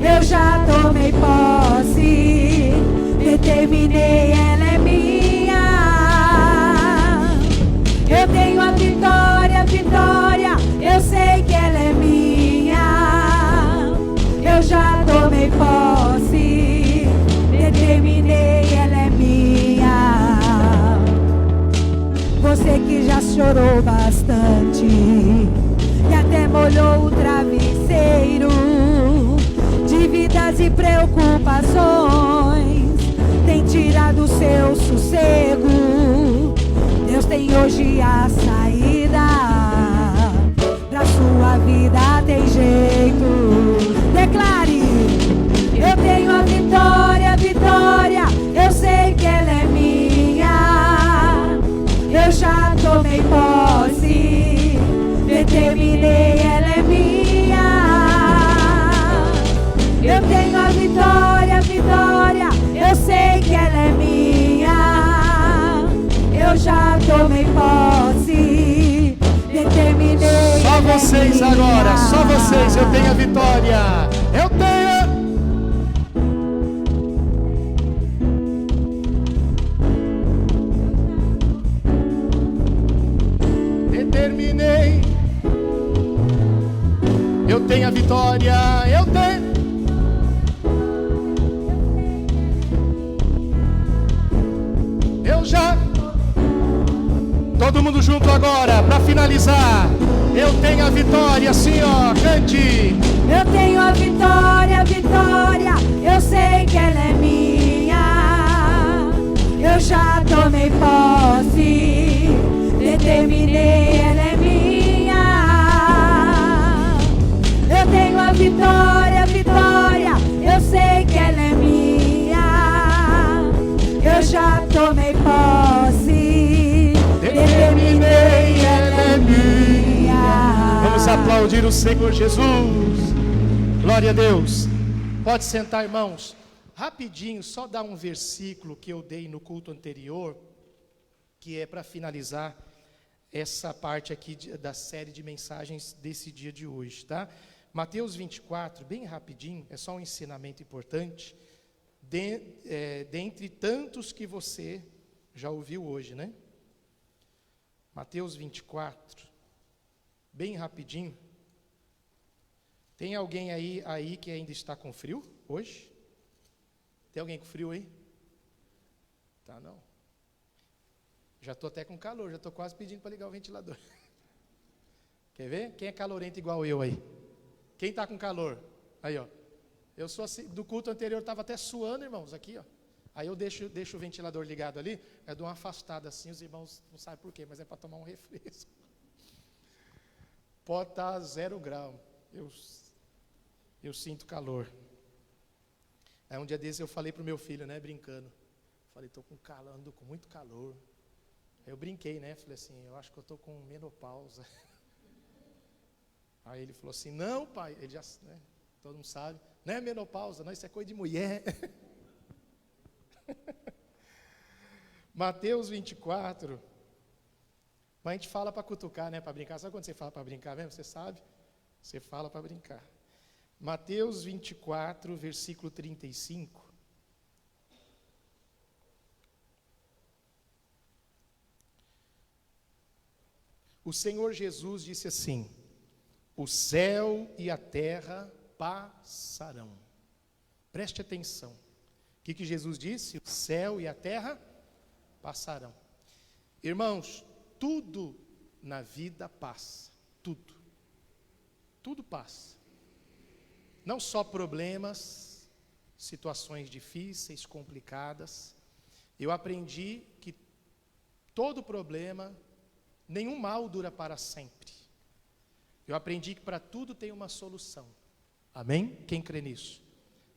Eu já tomei posse, determinei, ela é minha. Eu tenho a vitória, eu sei que ela é minha. Eu já tomei posse, determinei, ela é minha. Você que já chorou bastante e até molhou o travesseiro de vidas e preocupações, tem tirado o seu sossego. Deus tem hoje a saída pra sua vida, tem jeito. Declare: eu tenho a vitória, eu sei que ela é minha. Eu já tomei posse, determinei, ela é minha. Eu tenho a vitória, já tomei posse, determinei. Só vocês agora, só vocês, eu tenho a vitória. Eu tenho. Determinei. Eu tenho a vitória, eu tenho. Eu já. Todo mundo junto agora, para finalizar. Eu tenho a vitória, assim ó, cante. Eu tenho a vitória, vitória, eu sei que ela é minha. Eu já tomei posse, determinei, ela é minha. Eu tenho a vitória, vitória, eu sei que ela é minha. Eu já tomei posse, determinei, ela é minha. Vamos aplaudir o Senhor Jesus. Glória a Deus. Pode sentar, irmãos. Rapidinho, só dar um versículo que eu dei no culto anterior, que é para finalizar essa parte aqui da série de mensagens desse dia de hoje, tá? Mateus 24, bem rapidinho, é só um ensinamento importante, dentre tantos que você já ouviu hoje, né? Mateus 24, bem rapidinho. Tem alguém aí que ainda está com frio hoje? Tem alguém com frio aí? Tá, não. Já estou até com calor, já estou quase pedindo para ligar o ventilador. Quer ver? Quem é calorento igual eu aí? Quem está com calor? Aí, ó. Eu sou assim, do culto anterior estava até suando, irmãos, aqui, ó. Aí eu deixo o ventilador ligado ali, eu dou uma afastada assim, os irmãos não sabem por quê, mas é para tomar um refresco. Pode estar 0 grau, eu sinto calor. Aí um dia desses eu falei para o meu filho, né, brincando. Falei, estou com calor, ando com muito calor. Aí eu brinquei, né, falei assim, eu acho que eu estou com menopausa. Aí ele falou assim, não pai, ele já, né, todo mundo sabe, não é menopausa, não, isso é coisa de mulher. Mateus 24, mas a gente fala para cutucar, né, para brincar. Sabe quando você fala para brincar mesmo? Você sabe? Você fala para brincar. Mateus 24, versículo 35. O Senhor Jesus disse assim: o céu e a terra passarão. Preste atenção. O que Jesus disse? O céu e a terra passarão. Irmãos, tudo na vida passa. Tudo. Tudo passa. Não só problemas, situações difíceis, complicadas. Eu aprendi que todo problema, nenhum mal dura para sempre. Eu aprendi que para tudo tem uma solução. Amém? Quem crê nisso?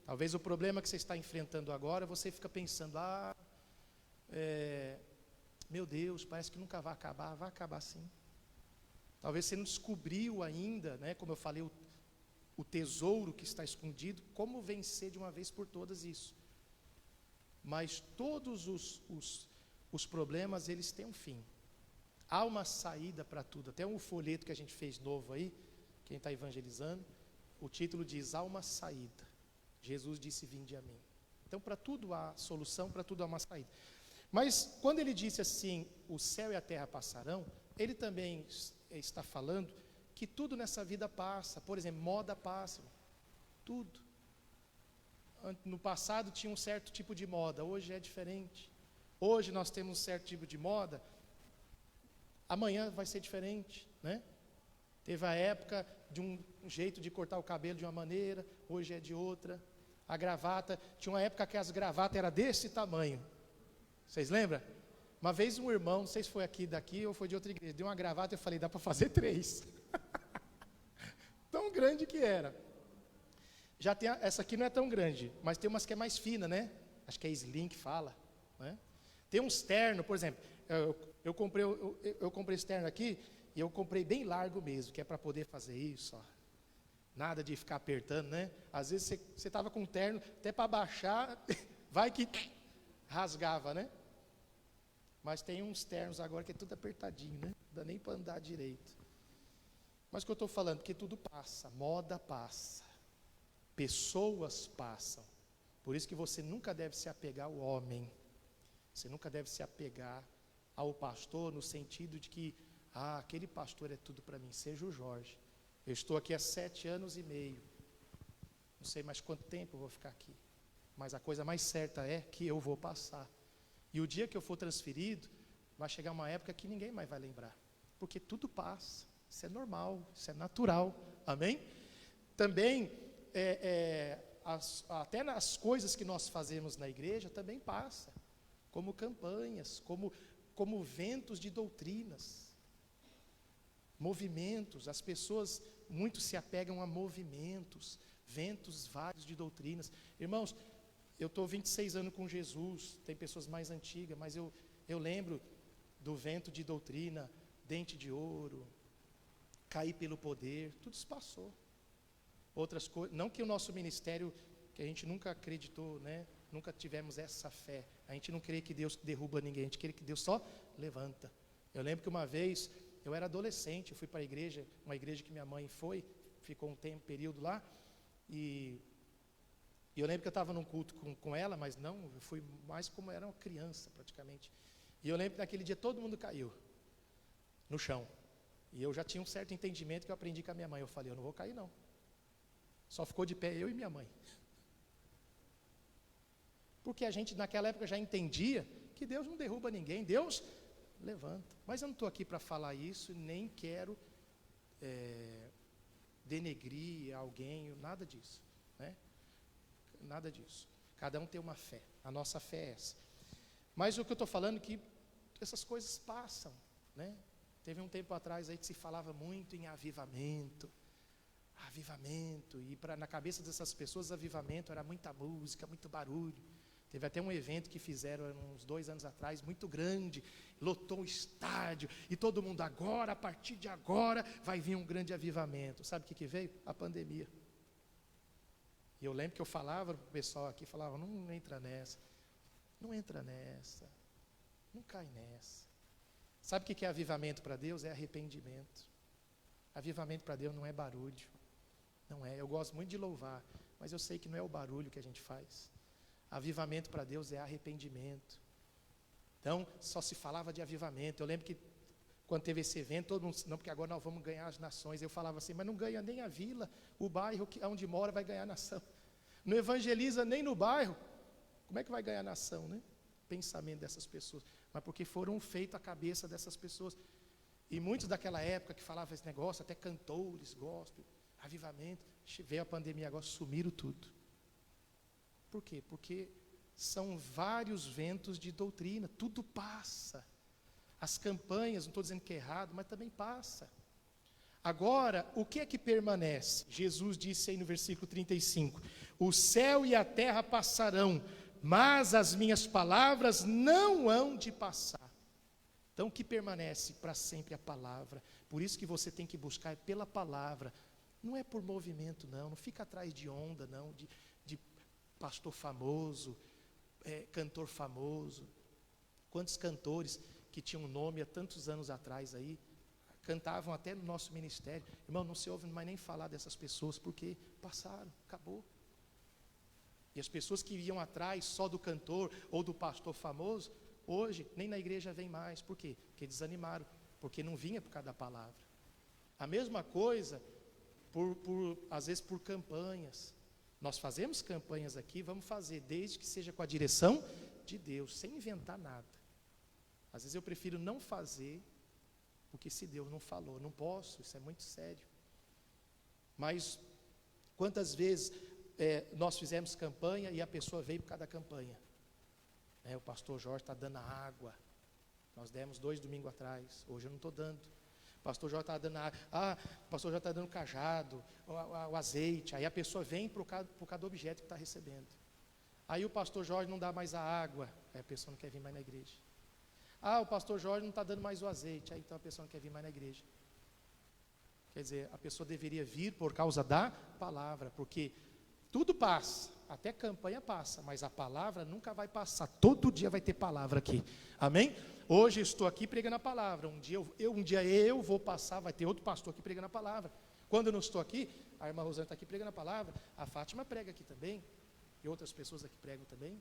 Talvez o problema que você está enfrentando agora, você fica pensando, meu Deus, parece que nunca vai acabar sim. Talvez você não descobriu ainda, né, como eu falei, o tesouro que está escondido, como vencer de uma vez por todas isso. Mas todos os problemas, eles têm um fim. Há uma saída para tudo. Até um folheto que a gente fez novo aí, quem está evangelizando, o título diz, há uma saída. Jesus disse, vinde a mim. Então, para tudo há solução, para tudo há uma saída. Mas, quando ele disse assim, o céu e a terra passarão, ele também está falando que tudo nessa vida passa. Por exemplo, moda passa. Tudo. No passado tinha um certo tipo de moda, hoje é diferente. Hoje nós temos um certo tipo de moda, amanhã vai ser diferente, né? Teve a época de um jeito de cortar o cabelo de uma maneira, hoje é de outra. A gravata, tinha uma época que as gravatas eram desse tamanho. Vocês lembram? Uma vez um irmão, não sei se foi aqui daqui ou foi de outra igreja, deu uma gravata e eu falei, dá para fazer 3. Tão grande que era. Já tem, essa aqui não é tão grande, mas tem umas que é mais fina, né? Acho que é slim que fala, né? Tem uns ternos, por exemplo, eu comprei esse terno aqui, e eu comprei bem largo mesmo, que é para poder fazer isso, ó. Nada de ficar apertando, né? Às vezes você estava com um terno, até para baixar, vai que rasgava, né? Mas tem uns ternos agora que é tudo apertadinho, né? Não dá nem para andar direito. Mas o que eu estou falando? Porque tudo passa, moda passa, pessoas passam. Por isso que você nunca deve se apegar ao homem. Você nunca deve se apegar ao pastor no sentido de que, aquele pastor é tudo para mim. Seja o Jorge. Eu estou aqui há 7 anos e meio. Não sei mais quanto tempo eu vou ficar aqui. Mas a coisa mais certa é que eu vou passar. E o dia que eu for transferido, vai chegar uma época que ninguém mais vai lembrar. Porque tudo passa. Isso é normal, isso é natural. Amém? Também, até nas coisas que nós fazemos na igreja, também passa. Como campanhas, como ventos de doutrinas. Movimentos. As pessoas muito se apegam a movimentos. Ventos vários de doutrinas. Irmãos, eu estou 26 anos com Jesus, tem pessoas mais antigas, mas eu lembro do vento de doutrina, dente de ouro, cair pelo poder, tudo isso passou. Outras coisas, não que o nosso ministério, que a gente nunca acreditou, né? Nunca tivemos essa fé, a gente não crê que Deus derruba ninguém, a gente crê que Deus só levanta. Eu lembro que uma vez, eu era adolescente, eu fui para a igreja, uma igreja que minha mãe ficou um período lá, e eu lembro que eu estava num culto com ela, mas não, eu fui mais como era uma criança praticamente. E eu lembro que naquele dia todo mundo caiu no chão. E eu já tinha um certo entendimento que eu aprendi com a minha mãe. Eu falei, eu não vou cair não. Só ficou de pé eu e minha mãe. Porque a gente naquela época já entendia que Deus não derruba ninguém, Deus levanta. Mas eu não estou aqui para falar isso, nem quero denegrir alguém, nada disso, né? Nada disso. Cada um tem uma fé. A nossa fé é essa. Mas o que eu estou falando é que essas coisas passam, né? Teve um tempo atrás aí que se falava muito em avivamento. Avivamento. E na cabeça dessas pessoas, avivamento era muita música, muito barulho. Teve até um evento que fizeram uns 2 anos atrás, muito grande, lotou o estádio, e todo mundo agora, a partir de agora, vai vir um grande avivamento. Sabe o que veio? A pandemia. E eu lembro que eu falava para o pessoal aqui, falava, não entra nessa, não entra nessa, não cai nessa. Sabe o que é avivamento para Deus? É arrependimento. Avivamento para Deus não é barulho, não é. Eu gosto muito de louvar, mas eu sei que não é o barulho que a gente faz. Avivamento para Deus é arrependimento. Então, só se falava de avivamento. Eu lembro que quando teve esse evento, todo mundo, não, porque agora nós vamos ganhar as nações. Eu falava assim, mas não ganha nem a vila, o bairro onde mora vai ganhar a nação. Não evangeliza nem no bairro. Como é que vai ganhar a nação, né? Pensamento dessas pessoas. Mas porque foram feitos a cabeça dessas pessoas. E muitos daquela época que falavam esse negócio, até cantores, gospel, avivamento, veio a pandemia agora, sumiram tudo. Por quê? Porque são vários ventos de doutrina, tudo passa. As campanhas, não estou dizendo que é errado, mas também passa. Agora, o que é que permanece? Jesus disse aí no versículo 35, o céu e a terra passarão, mas as minhas palavras não hão de passar. Então, o que permanece para sempre é a palavra. Por isso que você tem que buscar pela palavra. Não é por movimento, não fica atrás de onda, não, de pastor famoso, cantor famoso. Quantos cantores que tinham nome há tantos anos atrás aí, cantavam até no nosso ministério. Irmão, não se ouve mais nem falar dessas pessoas, porque passaram, acabou. E as pessoas que iam atrás só do cantor ou do pastor famoso, hoje nem na igreja vem mais. Por quê? Porque desanimaram, porque não vinha por causa da palavra. A mesma coisa, às vezes por campanhas. Nós fazemos campanhas aqui, vamos fazer, desde que seja com a direção de Deus, sem inventar nada. Às vezes eu prefiro não fazer, porque se Deus não falou, não posso, isso é muito sério. Mas quantas vezes nós fizemos campanha e a pessoa veio por causa da campanha? O pastor Jorge está dando água, nós demos 2 domingos atrás, hoje eu não estou dando. O pastor Jorge está dando água, o pastor Jorge está dando cajado, o azeite, aí a pessoa vem por causa do objeto que está recebendo. Aí o pastor Jorge não dá mais a água, aí a pessoa não quer vir mais na igreja. O pastor Jorge não está dando mais o azeite, aí então a pessoa não quer vir mais na igreja. Quer dizer, a pessoa deveria vir por causa da palavra, porque tudo passa, até campanha passa, mas a palavra nunca vai passar. Todo dia vai ter palavra aqui. Amém? Hoje eu estou aqui pregando a palavra. Um dia eu vou passar, vai ter outro pastor aqui pregando a palavra. Quando eu não estou aqui, a irmã Rosana está aqui pregando a palavra, a Fátima prega aqui também, e outras pessoas aqui pregam também.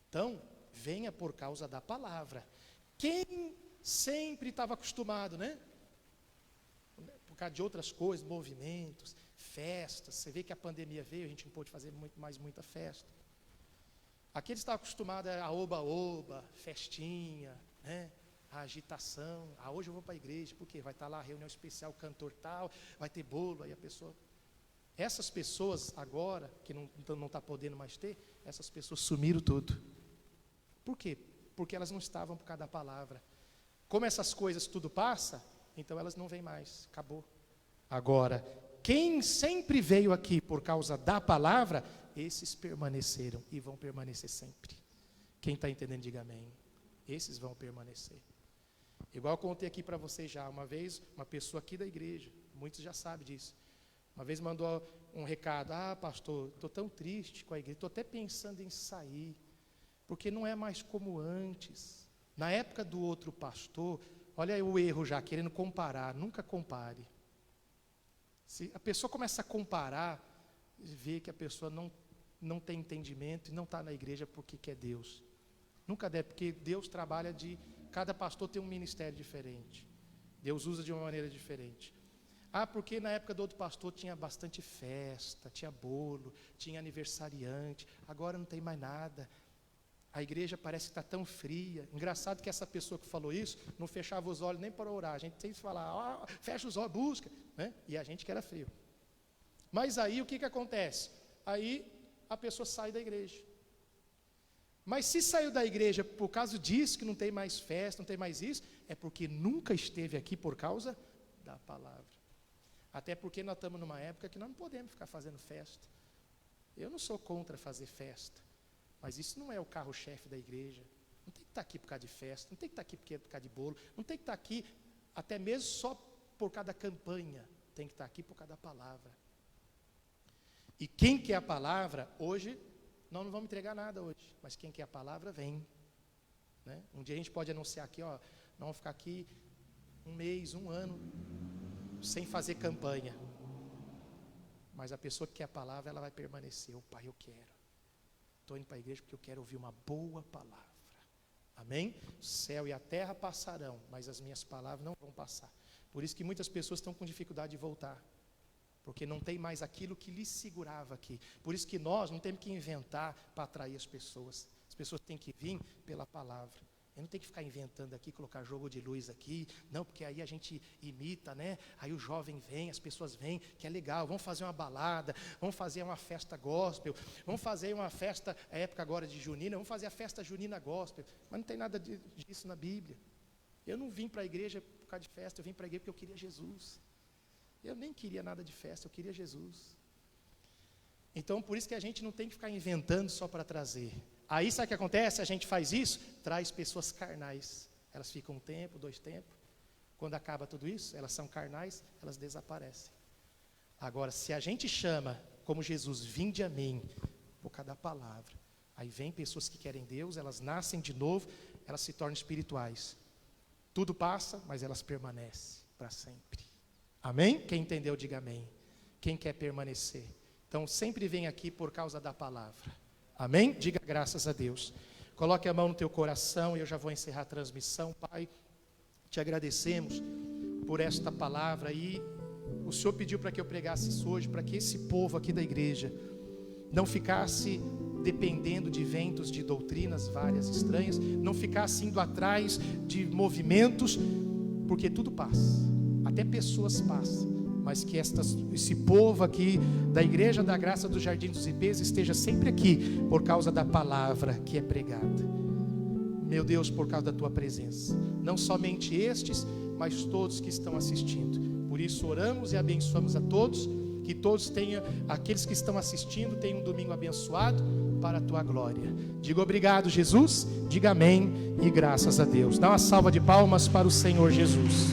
Então, venha por causa da palavra. Quem sempre estava acostumado, né? Por causa de outras coisas, movimentos, festas. Você vê que a pandemia veio, a gente não pôde fazer muita festa. Aqueles que estavam acostumados a oba-oba, festinha, né? A agitação. Hoje eu vou para a igreja, porque vai estar lá a reunião especial, cantor tal, vai ter bolo, aí a pessoa... Essas pessoas agora, que não está podendo mais ter, essas pessoas sumiram tudo. Por quê? Porque elas não estavam por causa da palavra. Como essas coisas tudo passa, então elas não vêm mais, acabou. Agora, quem sempre veio aqui por causa da palavra, esses permaneceram e vão permanecer sempre. Quem está entendendo, diga amém. Esses vão permanecer. Igual eu contei aqui para vocês já, uma vez, uma pessoa aqui da igreja, muitos já sabem disso, uma vez mandou um recado: pastor, estou tão triste com a igreja, estou até pensando em sair, porque não é mais como antes. Na época do outro pastor, olha aí o erro já, querendo comparar, nunca compare. Se a pessoa começa a comparar, vê que a pessoa não tem entendimento e não está na igreja porque quer Deus. Nunca deve, porque Deus trabalha cada pastor tem um ministério diferente. Deus usa de uma maneira diferente. Porque na época do outro pastor tinha bastante festa, tinha bolo, tinha aniversariante, agora não tem mais nada. A igreja parece que está tão fria. Engraçado que essa pessoa que falou isso, não fechava os olhos nem para orar. A gente tem que falar, fecha os olhos, busca, né? E a gente que era frio. Mas aí o que acontece? Aí a pessoa sai da igreja. Mas se saiu da igreja por causa disso, que não tem mais festa, não tem mais isso, é porque nunca esteve aqui por causa da palavra. Até porque nós estamos numa época que nós não podemos ficar fazendo festa. Eu não sou contra fazer festa, mas isso não é o carro-chefe da igreja. Não tem que estar aqui por causa de festa, não tem que estar aqui por causa de bolo, não tem que estar aqui até mesmo só por causa da campanha, tem que estar aqui por causa da palavra. E quem quer a palavra, hoje, nós não vamos entregar nada hoje, mas quem quer a palavra, vem. Né? Um dia a gente pode anunciar aqui, nós vamos ficar aqui um mês, um ano, sem fazer campanha. Mas a pessoa que quer a palavra, ela vai permanecer. Pai, eu quero. Estou indo para a igreja porque eu quero ouvir uma boa palavra. Amém? O céu e a terra passarão, mas as minhas palavras não vão passar. Por isso que muitas pessoas estão com dificuldade de voltar. Porque não tem mais aquilo que lhes segurava aqui. Por isso que nós não temos que inventar para atrair as pessoas. As pessoas têm que vir pela palavra. Eu não tenho que ficar inventando aqui, colocar jogo de luz aqui. Não, porque aí a gente imita, né? Aí o jovem vem, as pessoas vêm, que é legal. Vamos fazer uma balada, vamos fazer uma festa gospel, vamos fazer uma festa, a época agora de junina, vamos fazer a festa junina gospel. Mas não tem nada disso na Bíblia. Eu não vim para a igreja por causa de festa, eu vim para a igreja porque eu queria Jesus. Eu nem queria nada de festa, eu queria Jesus. Então, por isso que a gente não tem que ficar inventando só para trazer. Aí, sabe o que acontece? A gente faz isso, traz pessoas carnais. Elas ficam um tempo, 2 tempos. Quando acaba tudo isso, elas são carnais, elas desaparecem. Agora, se a gente chama, como Jesus, vinde a mim, por causa da palavra. Aí vem pessoas que querem Deus, elas nascem de novo, elas se tornam espirituais. Tudo passa, mas elas permanecem para sempre. Amém? Quem entendeu, diga amém. Quem quer permanecer? Então, sempre vem aqui por causa da palavra. Amém? Diga graças a Deus. Coloque a mão no teu coração e eu já vou encerrar a transmissão. Pai, te agradecemos por esta palavra e o Senhor pediu para que eu pregasse isso hoje, para que esse povo aqui da igreja não ficasse dependendo de ventos de doutrinas várias estranhas, não ficasse indo atrás de movimentos, porque tudo passa, até pessoas passam, mas que esse povo aqui da Igreja da Graça do Jardim dos Ipês esteja sempre aqui por causa da palavra que é pregada. Meu Deus, por causa da tua presença, não somente estes, mas todos que estão assistindo. Por isso oramos e abençoamos a todos, que todos tenham, aqueles que estão assistindo, tenham um domingo abençoado para a tua glória. Diga obrigado, Jesus, diga amém e graças a Deus. Dá uma salva de palmas para o Senhor Jesus.